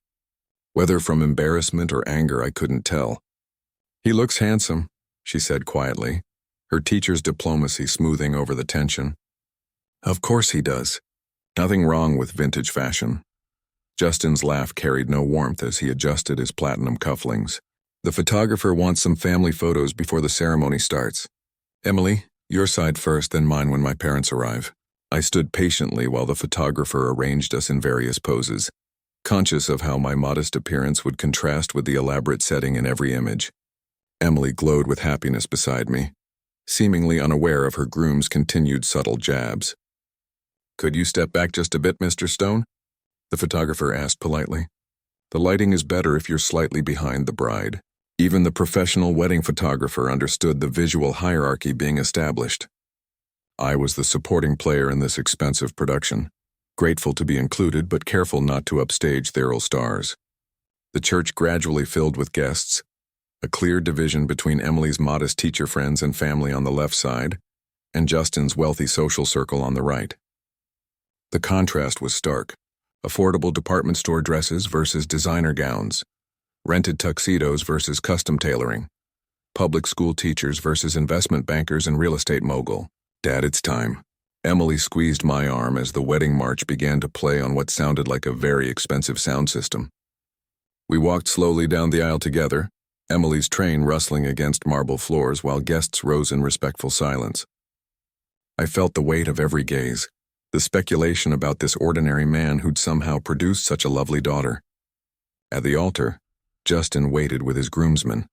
Whether from embarrassment or anger, I couldn't tell. He looks handsome, she said quietly, her teacher's diplomacy smoothing over the tension. Of course he does. Nothing wrong with vintage fashion. Justin's laugh carried no warmth as he adjusted his platinum cufflinks. The photographer wants some family photos before the ceremony starts. Emily, your side first, then mine when my parents arrive. I stood patiently while the photographer arranged us in various poses, conscious of how my modest appearance would contrast with the elaborate setting in every image. Emily glowed with happiness beside me, seemingly unaware of her groom's continued subtle jabs. Could you step back just a bit, Mr. Stone? The photographer asked politely. The lighting is better if you're slightly behind the bride. Even the professional wedding photographer understood the visual hierarchy being established. I was the supporting player in this expensive production, grateful to be included but careful not to upstage their stars. The church gradually filled with guests, a clear division between Emily's modest teacher friends and family on the left side, and Justin's wealthy social circle on the right. The contrast was stark. Affordable department store dresses versus designer gowns, rented tuxedos versus custom tailoring, public school teachers versus investment bankers and real estate mogul. Dad, it's time. Emily squeezed my arm as the wedding march began to play on what sounded like a very expensive sound system. We walked slowly down the aisle together, Emily's train rustling against marble floors while guests rose in respectful silence. I felt the weight of every gaze, the speculation about this ordinary man who'd somehow produced such a lovely daughter. At the altar, Justin waited with his groomsmen,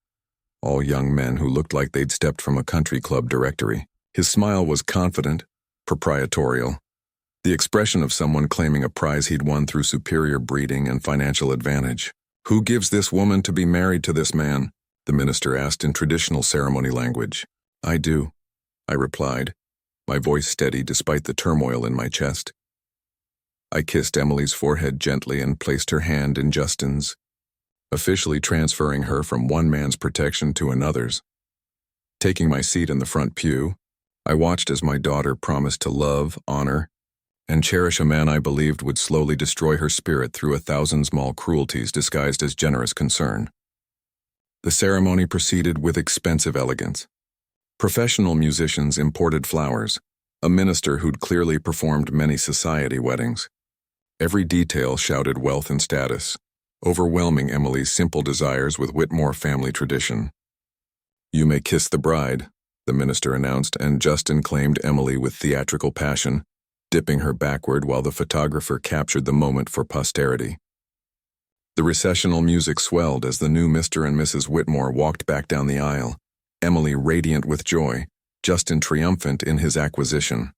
all young men who looked like they'd stepped from a country club directory. His smile was confident, proprietorial, the expression of someone claiming a prize he'd won through superior breeding and financial advantage. "Who gives this woman to be married to this man?" the minister asked in traditional ceremony language. "I do," I replied, my voice steady despite the turmoil in my chest. I kissed Emily's forehead gently and placed her hand in Justin's, officially transferring her from one man's protection to another's. Taking my seat in the front pew, I watched as my daughter promised to love, honor, and cherish a man I believed would slowly destroy her spirit through 1,000 small cruelties disguised as generous concern. The ceremony proceeded with expensive elegance. Professional musicians imported flowers, a minister who'd clearly performed many society weddings. Every detail shouted wealth and status, overwhelming Emily's simple desires with Whitmore family tradition. "You may kiss the bride," the minister announced, and Justin claimed Emily with theatrical passion, dipping her backward while the photographer captured the moment for posterity. The recessional music swelled as the new Mr. and Mrs. Whitmore walked back down the aisle, Emily radiant with joy, Justin triumphant in his acquisition.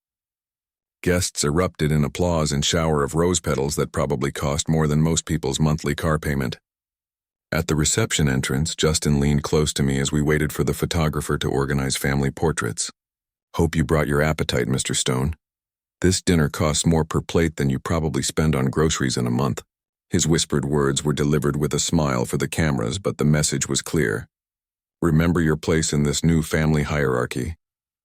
Guests erupted in applause and shower of rose petals that probably cost more than most people's monthly car payment. At the reception entrance, Justin leaned close to me as we waited for the photographer to organize family portraits. "Hope you brought your appetite, Mr. Stone. This dinner costs more per plate than you probably spend on groceries in a month." His whispered words were delivered with a smile for the cameras, but the message was clear. "Remember your place in this new family hierarchy."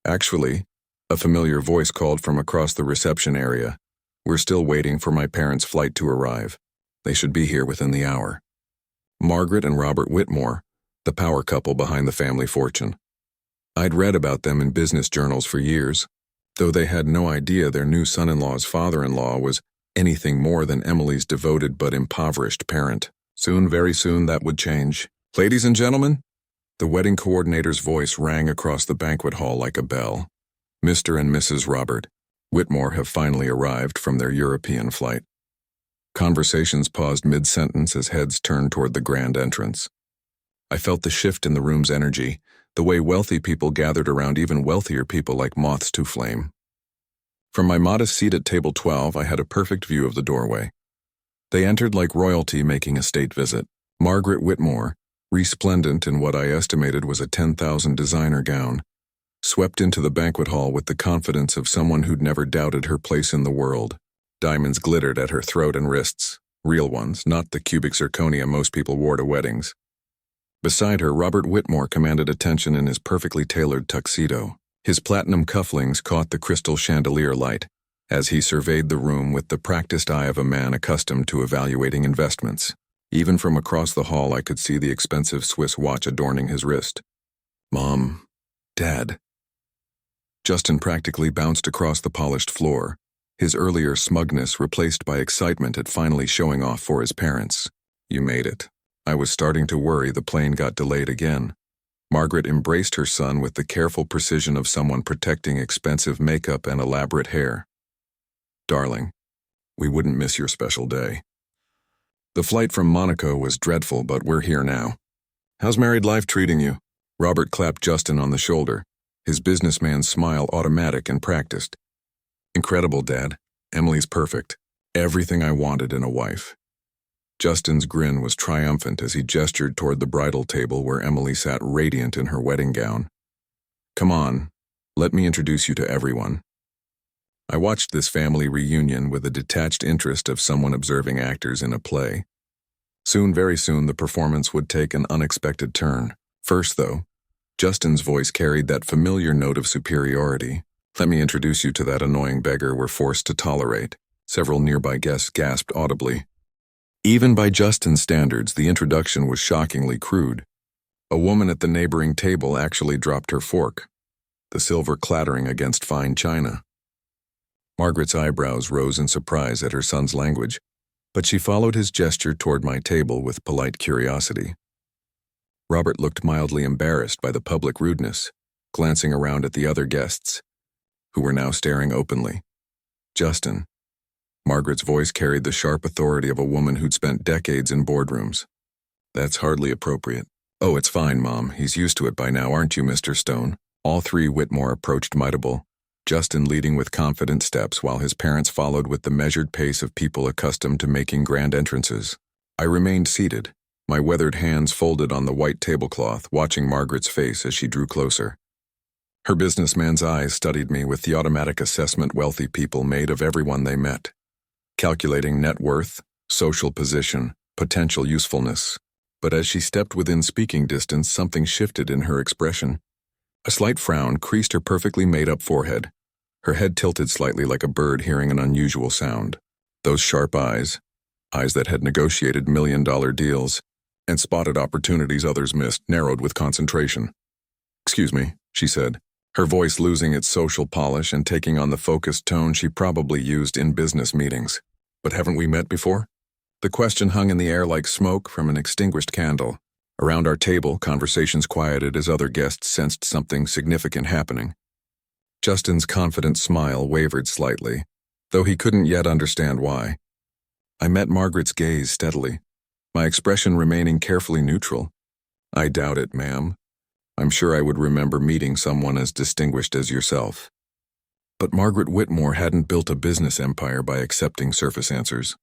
Actually, a familiar voice called from across the reception area. "We're still waiting for my parents' flight to arrive. They should be here within the hour." Margaret and Robert Whitmore, the power couple behind the family fortune. I'd read about them in business journals for years, though they had no idea their new son-in-law's father-in-law was anything more than Emily's devoted but impoverished parent. Soon, very soon, that would change. "Ladies and gentlemen," the wedding coordinator's voice rang across the banquet hall like a bell. "Mr. and Mrs. Robert Whitmore have finally arrived from their European flight." Conversations paused mid-sentence as heads turned toward the grand entrance. I felt the shift in the room's energy, the way wealthy people gathered around even wealthier people like moths to flame. From my modest seat at table 12, I had a perfect view of the doorway. They entered like royalty making a state visit. Margaret Whitmore, resplendent in what I estimated was a 10,000 designer gown, swept into the banquet hall with the confidence of someone who'd never doubted her place in the world. Diamonds glittered at her throat and wrists, real ones, not the cubic zirconia most people wore to weddings. Beside her, Robert Whitmore commanded attention in his perfectly tailored tuxedo. His platinum cufflinks caught the crystal chandelier light as he surveyed the room with the practiced eye of a man accustomed to evaluating investments. Even from across the hall, I could see the expensive Swiss watch adorning his wrist. "Mom, Dad." Justin practically bounced across the polished floor, his earlier smugness replaced by excitement at finally showing off for his parents. "You made it." I was starting to worry the plane got delayed again. Margaret embraced her son with the careful precision of someone protecting expensive makeup and elaborate hair. "Darling, we wouldn't miss your special day. The flight from Monaco was dreadful, but we're here now. How's married life treating you?" Robert clapped Justin on the shoulder, his businessman's smile automatic and practiced. "Incredible, Dad. Emily's perfect. Everything I wanted in a wife." Justin's grin was triumphant as he gestured toward the bridal table where Emily sat radiant in her wedding gown. "Come on, let me introduce you to everyone." I watched this family reunion with the detached interest of someone observing actors in a play. Soon, very soon, the performance would take an unexpected turn. First, though, Justin's voice carried that familiar note of superiority. "Let me introduce you to that annoying beggar we're forced to tolerate." Several nearby guests gasped audibly. Even by Justin's standards, the introduction was shockingly crude. A woman at the neighboring table actually dropped her fork, the silver clattering against fine china. Margaret's eyebrows rose in surprise at her son's language, but she followed his gesture toward my table with polite curiosity. Robert looked mildly embarrassed by the public rudeness, glancing around at the other guests, who were now staring openly. "Justin." Margaret's voice carried the sharp authority of a woman who'd spent decades in boardrooms. "That's hardly appropriate." Oh, it's fine, Mom. He's used to it by now, aren't you, Mr. Stone? All three Whitmore approached Mightable, Justin leading with confident steps while his parents followed with the measured pace of people accustomed to making grand entrances. I remained seated, my weathered hands folded on the white tablecloth, watching Margaret's face as she drew closer. Her businessman's eyes studied me with the automatic assessment wealthy people made of everyone they met, calculating net worth, social position, potential usefulness. But as she stepped within speaking distance, something shifted in her expression. A slight frown creased her perfectly made-up forehead. Her head tilted slightly like a bird hearing an unusual sound. Those sharp eyes that had negotiated million-dollar deals and spotted opportunities others missed, narrowed with concentration. "Excuse me," she said, her voice losing its social polish and taking on the focused tone she probably used in business meetings. "But haven't we met before?" The question hung in the air like smoke from an extinguished candle. Around our table, conversations quieted as other guests sensed something significant happening. Justin's confident smile wavered slightly, though he couldn't yet understand why. I met Margaret's gaze steadily, my expression remaining carefully neutral. "I doubt it, ma'am. I'm sure I would remember meeting someone as distinguished as yourself." But Margaret Whitmore hadn't built a business empire by accepting surface answers.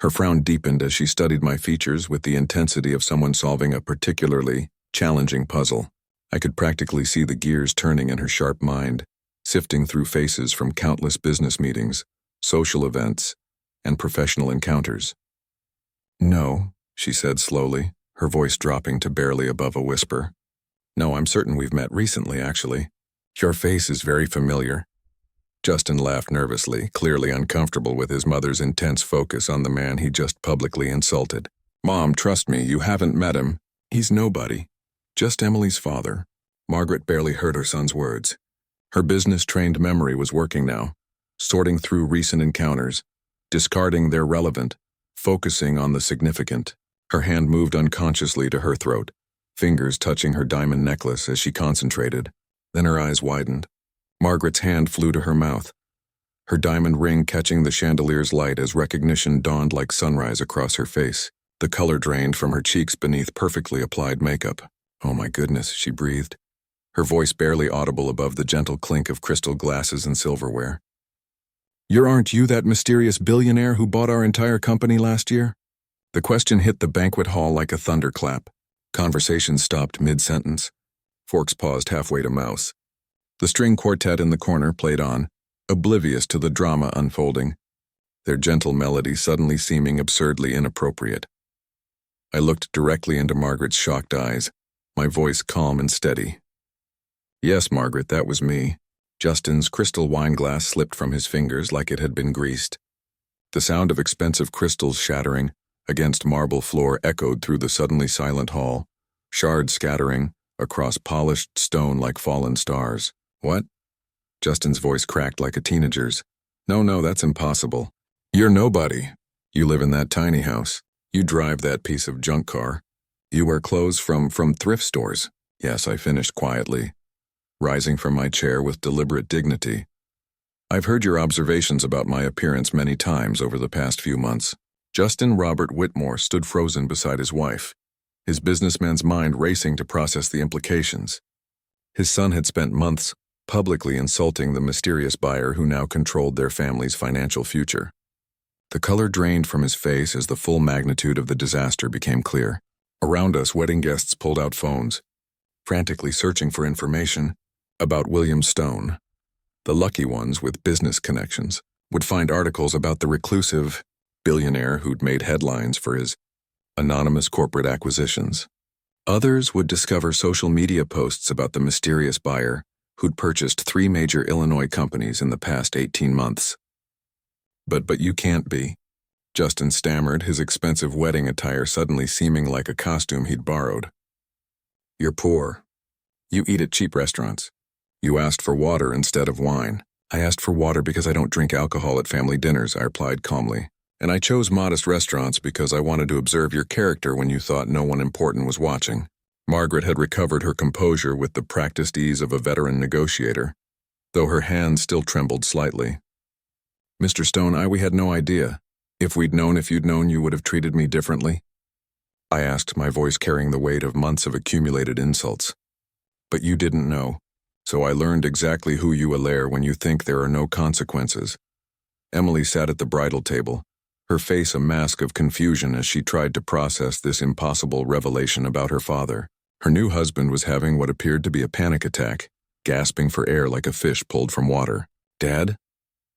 Her frown deepened as she studied my features with the intensity of someone solving a particularly challenging puzzle. I could practically see the gears turning in her sharp mind, sifting through faces from countless business meetings, social events, and professional encounters. "No," she said slowly, her voice dropping to barely above a whisper. "No, I'm certain we've met recently, actually. Your face is very familiar." Justin laughed nervously, clearly uncomfortable with his mother's intense focus on the man he just publicly insulted. "Mom, trust me, you haven't met him. He's nobody. Just Emily's father." Margaret barely heard her son's words. Her business-trained memory was working now, sorting through recent encounters, discarding their relevant, focusing on the significant. Her hand moved unconsciously to her throat, fingers touching her diamond necklace as she concentrated. Then her eyes widened. Margaret's hand flew to her mouth, her diamond ring catching the chandelier's light as recognition dawned like sunrise across her face. The color drained from her cheeks beneath perfectly applied makeup. "Oh my goodness," she breathed, her voice barely audible above the gentle clink of crystal glasses and silverware. Aren't you that mysterious billionaire who bought our entire company last year?" The question hit the banquet hall like a thunderclap. Conversation stopped mid-sentence. Forks paused halfway to mouths. The string quartet in the corner played on, oblivious to the drama unfolding, their gentle melody suddenly seeming absurdly inappropriate. I looked directly into Margaret's shocked eyes, my voice calm and steady. "Yes, Margaret, that was me." Justin's crystal wine glass slipped from his fingers like it had been greased. The sound of expensive crystals shattering against marble floor echoed through the suddenly silent hall, shards scattering across polished stone like fallen stars. "What?" Justin's voice cracked like a teenager's. No, that's impossible. You're nobody. You live in that tiny house. You drive that piece of junk car. You wear clothes from thrift stores." "Yes," I finished quietly, rising from my chair with deliberate dignity. "I've heard your observations about my appearance many times over the past few months." Justin Robert Whitmore stood frozen beside his wife, his businessman's mind racing to process the implications. His son had spent months publicly insulting the mysterious buyer who now controlled their family's financial future. The color drained from his face as the full magnitude of the disaster became clear. Around us, wedding guests pulled out phones, frantically searching for information about William Stone. The lucky ones with business connections would find articles about the reclusive billionaire who'd made headlines for his anonymous corporate acquisitions. Others would discover social media posts about the mysterious buyer who'd purchased 3 major Illinois companies in the past 18 months. But you can't be," Justin stammered, his expensive wedding attire suddenly seeming like a costume he'd borrowed. "You're poor. You eat at cheap restaurants. You asked for water instead of wine." "I asked for water because I don't drink alcohol at family dinners," I replied calmly. "And I chose modest restaurants because I wanted to observe your character when you thought no one important was watching." Margaret had recovered her composure with the practiced ease of a veteran negotiator, though her hand still trembled slightly. "Mr. Stone, we had no idea. If you'd known you would have treated me differently." I asked, my voice carrying the weight of months of accumulated insults. But you didn't know, so I learned exactly who you allure when you think there are no consequences. Emily sat at the bridal table, her face a mask of confusion as she tried to process this impossible revelation about her father. Her new husband was having what appeared to be a panic attack, gasping for air like a fish pulled from water. Dad?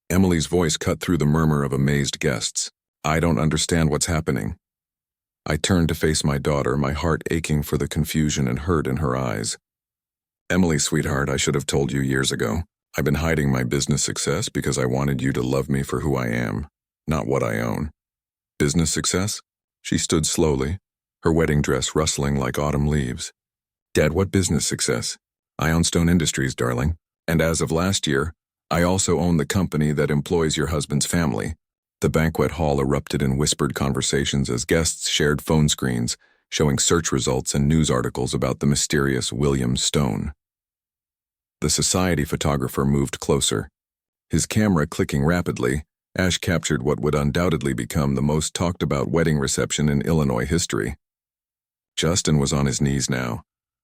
Emily's voice cut through the murmur of amazed guests. I don't understand what's happening. I turned to face my daughter, my heart aching for the confusion and hurt in her eyes. Emily, sweetheart, I should have told you years ago. I've been hiding my business success because I wanted you to love me for who I am, not what I own. Business success? She stood slowly, her wedding dress rustling like autumn leaves. Dad, what business success? I own Stone Industries, darling. And as of last year, I also own the company that employs your husband's family. The banquet hall erupted in whispered conversations as guests shared phone screens, showing search results and news articles about the mysterious William Stone. The society photographer moved closer. His camera clicking rapidly, Ash captured what would undoubtedly become the most talked-about wedding reception in Illinois history. Justin was on his knees now,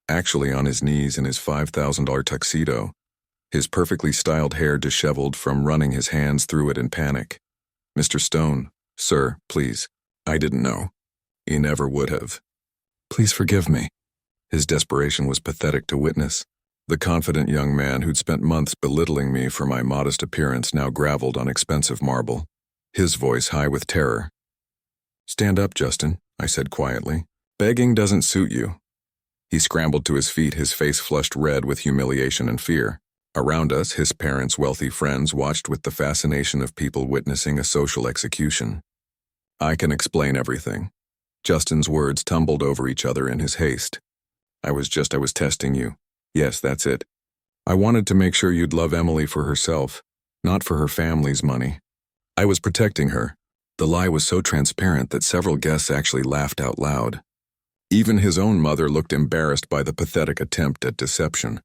actually on his knees in his $5,000 tuxedo, his perfectly styled hair disheveled from running his hands through it in panic. Mr. Stone, sir, please. I didn't know. He never would have. Please forgive me. His desperation was pathetic to witness. The confident young man who'd spent months belittling me for my modest appearance now gravelled on expensive marble, his voice high with terror. Stand up, Justin, I said quietly. Begging doesn't suit you. He scrambled to his feet, his face flushed red with humiliation and fear. Around us, his parents' wealthy friends watched with the fascination of people witnessing a social execution. I can explain everything. Justin's words tumbled over each other in his haste. I was testing you. Yes, that's it. I wanted to make sure you'd love Emily for herself, not for her family's money. I was protecting her. The lie was so transparent that several guests actually laughed out loud. Even his own mother looked embarrassed by the pathetic attempt at deception.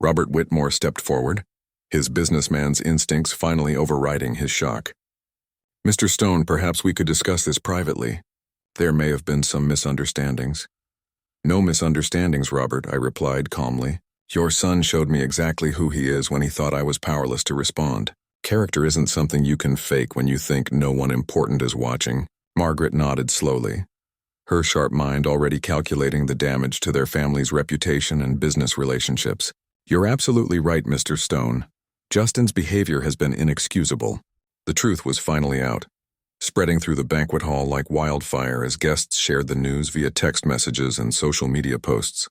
Robert Whitmore stepped forward, his businessman's instincts finally overriding his shock. Mr. Stone, perhaps we could discuss this privately. There may have been some misunderstandings. No misunderstandings, Robert, I replied calmly. Your son showed me exactly who he is when he thought I was powerless to respond. Character isn't something you can fake when you think no one important is watching. Margaret nodded slowly, her sharp mind already calculating the damage to their family's reputation and business relationships. You're absolutely right, Mr. Stone. Justin's behavior has been inexcusable. The truth was finally out, spreading through the banquet hall like wildfire as guests shared the news via text messages and social media posts.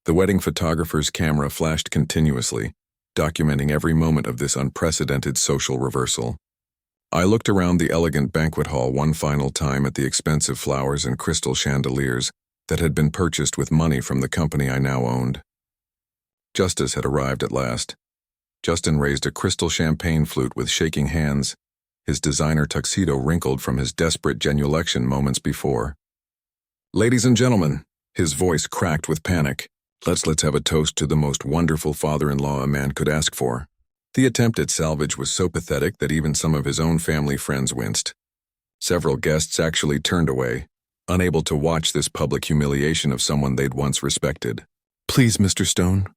The wedding photographer's camera flashed continuously, documenting every moment of this unprecedented social reversal. I looked around the elegant banquet hall one final time at the expensive flowers and crystal chandeliers that had been purchased with money from the company I now owned. Justice had arrived at last. Justin raised a crystal champagne flute with shaking hands, his designer tuxedo wrinkled from his desperate genuflection moments before. Ladies and gentlemen, his voice cracked with panic. Let's have a toast to the most wonderful father-in-law a man could ask for. The attempt at salvage was so pathetic that even some of his own family friends winced. Several guests actually turned away, unable to watch this public humiliation of someone they'd once respected. Please, Mr. Stone.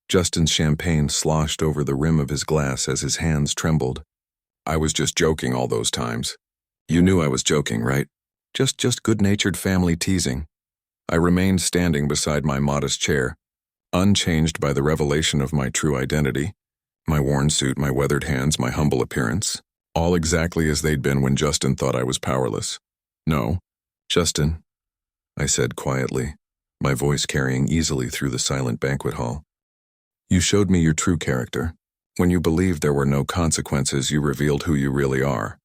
Justin's champagne sloshed over the rim of his glass as his hands trembled. I was just joking all those times. You knew I was joking, right? Just good-natured family teasing. I remained standing beside my modest chair, unchanged by the revelation of my true identity. My worn suit, my weathered hands, my humble appearance, all exactly as they'd been when Justin thought I was powerless. No, Justin, I said quietly, my voice carrying easily through the silent banquet hall. You showed me your true character. When you believed there were no consequences, you revealed who you really are.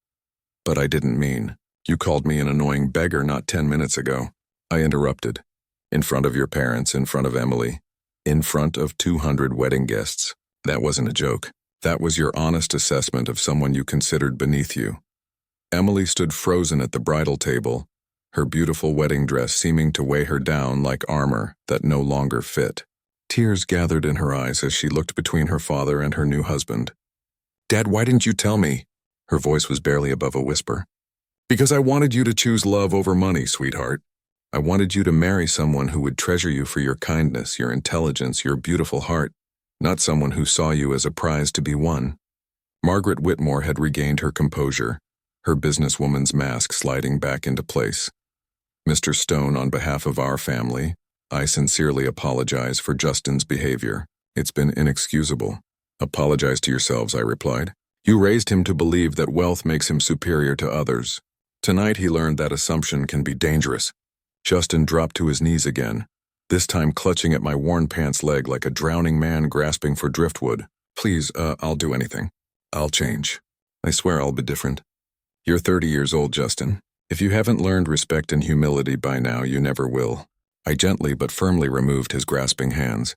But I didn't mean. You called me an annoying beggar not 10 minutes ago. I interrupted. In front of your parents, in front of Emily, in front of 200 wedding guests. That wasn't a joke. That was your honest assessment of someone you considered beneath you. Emily stood frozen at the bridal table, her beautiful wedding dress seeming to weigh her down like armor that no longer fit. Tears gathered in her eyes as she looked between her father and her new husband. Dad, why didn't you tell me? Her voice was barely above a whisper. Because I wanted you to choose love over money, sweetheart. I wanted you to marry someone who would treasure you for your kindness, your intelligence, your beautiful heart, not someone who saw you as a prize to be won. Margaret Whitmore had regained her composure, her businesswoman's mask sliding back into place. Mr. Stone, on behalf of our family, I sincerely apologize for Justin's behavior. It's been inexcusable. Apologize to yourselves, I replied. You raised him to believe that wealth makes him superior to others. Tonight he learned that assumption can be dangerous. Justin dropped to his knees again, this time clutching at my worn pants leg like a drowning man grasping for driftwood. Please, I'll do anything. I'll change. I swear I'll be different. You're 30 years old, Justin. If you haven't learned respect and humility by now, you never will. I gently but firmly removed his grasping hands.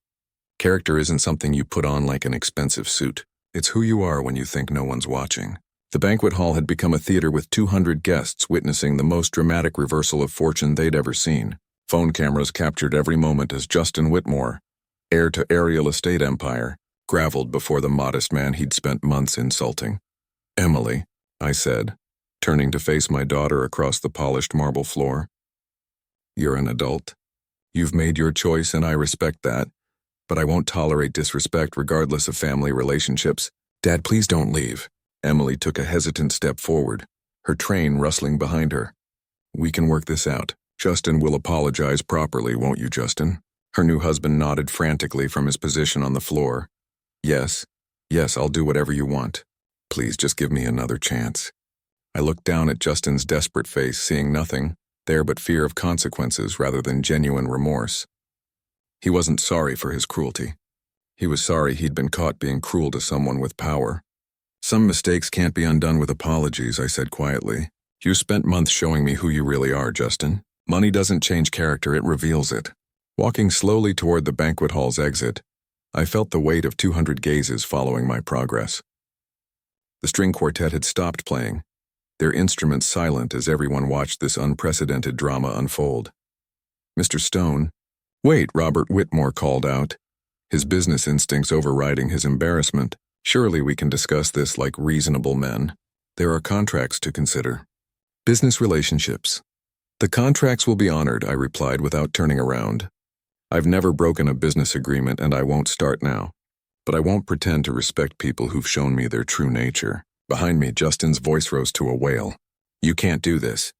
Character isn't something you put on like an expensive suit. It's who you are when you think no one's watching. The banquet hall had become a theater with 200 guests witnessing the most dramatic reversal of fortune they'd ever seen. Phone cameras captured every moment as Justin Whitmore, heir to aerial estate empire, gravelled before the modest man he'd spent months insulting. Emily, I said, turning to face my daughter across the polished marble floor. You're an adult. You've made your choice and I respect that, but I won't tolerate disrespect regardless of family relationships. Dad, please don't leave. Emily took a hesitant step forward, her train rustling behind her. We can work this out. Justin will apologize properly, won't you, Justin? Her new husband nodded frantically from his position on the floor. Yes, I'll do whatever you want. Please just give me another chance. I looked down at Justin's desperate face, seeing nothing there but fear of consequences rather than genuine remorse. He wasn't sorry for his cruelty. He was sorry he'd been caught being cruel to someone with power. Some mistakes can't be undone with apologies, I said quietly. You spent months showing me who you really are, Justin. Money doesn't change character, it reveals it. Walking slowly toward the banquet hall's exit, I felt the weight of 200 gazes following my progress. The string quartet had stopped playing, their instruments silent as everyone watched this unprecedented drama unfold. Mr. Stone, wait, Robert Whitmore called out, his business instincts overriding his embarrassment. Surely we can discuss this like reasonable men. There are contracts to consider. Business relationships. The contracts will be honored, I replied without turning around. I've never broken a business agreement and I won't start now. But I won't pretend to respect people who've shown me their true nature. Behind me, Justin's voice rose to a wail. You can't do this.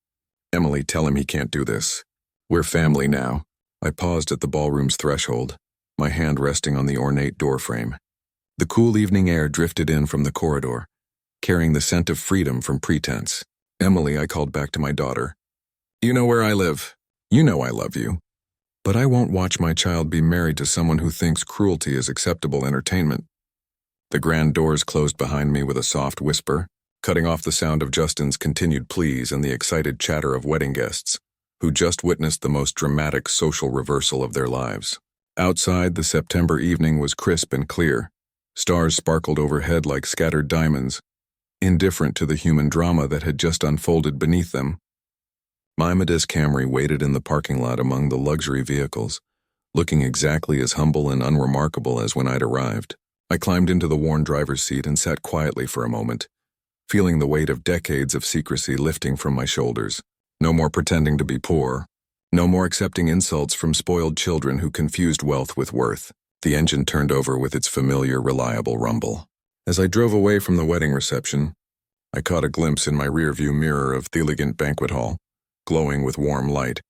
Emily, tell him he can't do this. We're family now. I paused at the ballroom's threshold, my hand resting on the ornate doorframe. The cool evening air drifted in from the corridor, carrying the scent of freedom from pretense. Emily, I called back to my daughter. You know where I live. You know I love you. But I won't watch my child be married to someone who thinks cruelty is acceptable entertainment. The grand doors closed behind me with a soft whisper, cutting off the sound of Justin's continued pleas and the excited chatter of wedding guests, who just witnessed the most dramatic social reversal of their lives. Outside, the September evening was crisp and clear. Stars sparkled overhead like scattered diamonds, indifferent to the human drama that had just unfolded beneath them. My Modest Camry waited in the parking lot among the luxury vehicles, looking exactly as humble and unremarkable as when I'd arrived. I climbed into the worn driver's seat and sat quietly for a moment, feeling the weight of decades of secrecy lifting from my shoulders. No more pretending to be poor. No more accepting insults from spoiled children who confused wealth with worth. The engine turned over with its familiar, reliable rumble. As I drove away from the wedding reception, I caught a glimpse in my rearview mirror of the elegant banquet hall, glowing with warm light,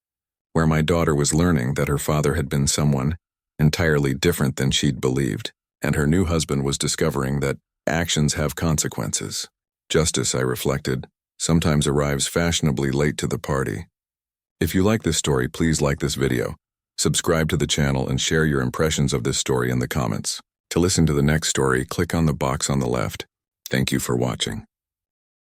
where my daughter was learning that her father had been someone entirely different than she'd believed, and her new husband was discovering that actions have consequences. Justice, I reflected, sometimes arrives fashionably late to the party. If you like this story, please like this video, subscribe to the channel, and share your impressions of this story in the comments. To listen to the next story, click on the box on the left. Thank you for watching.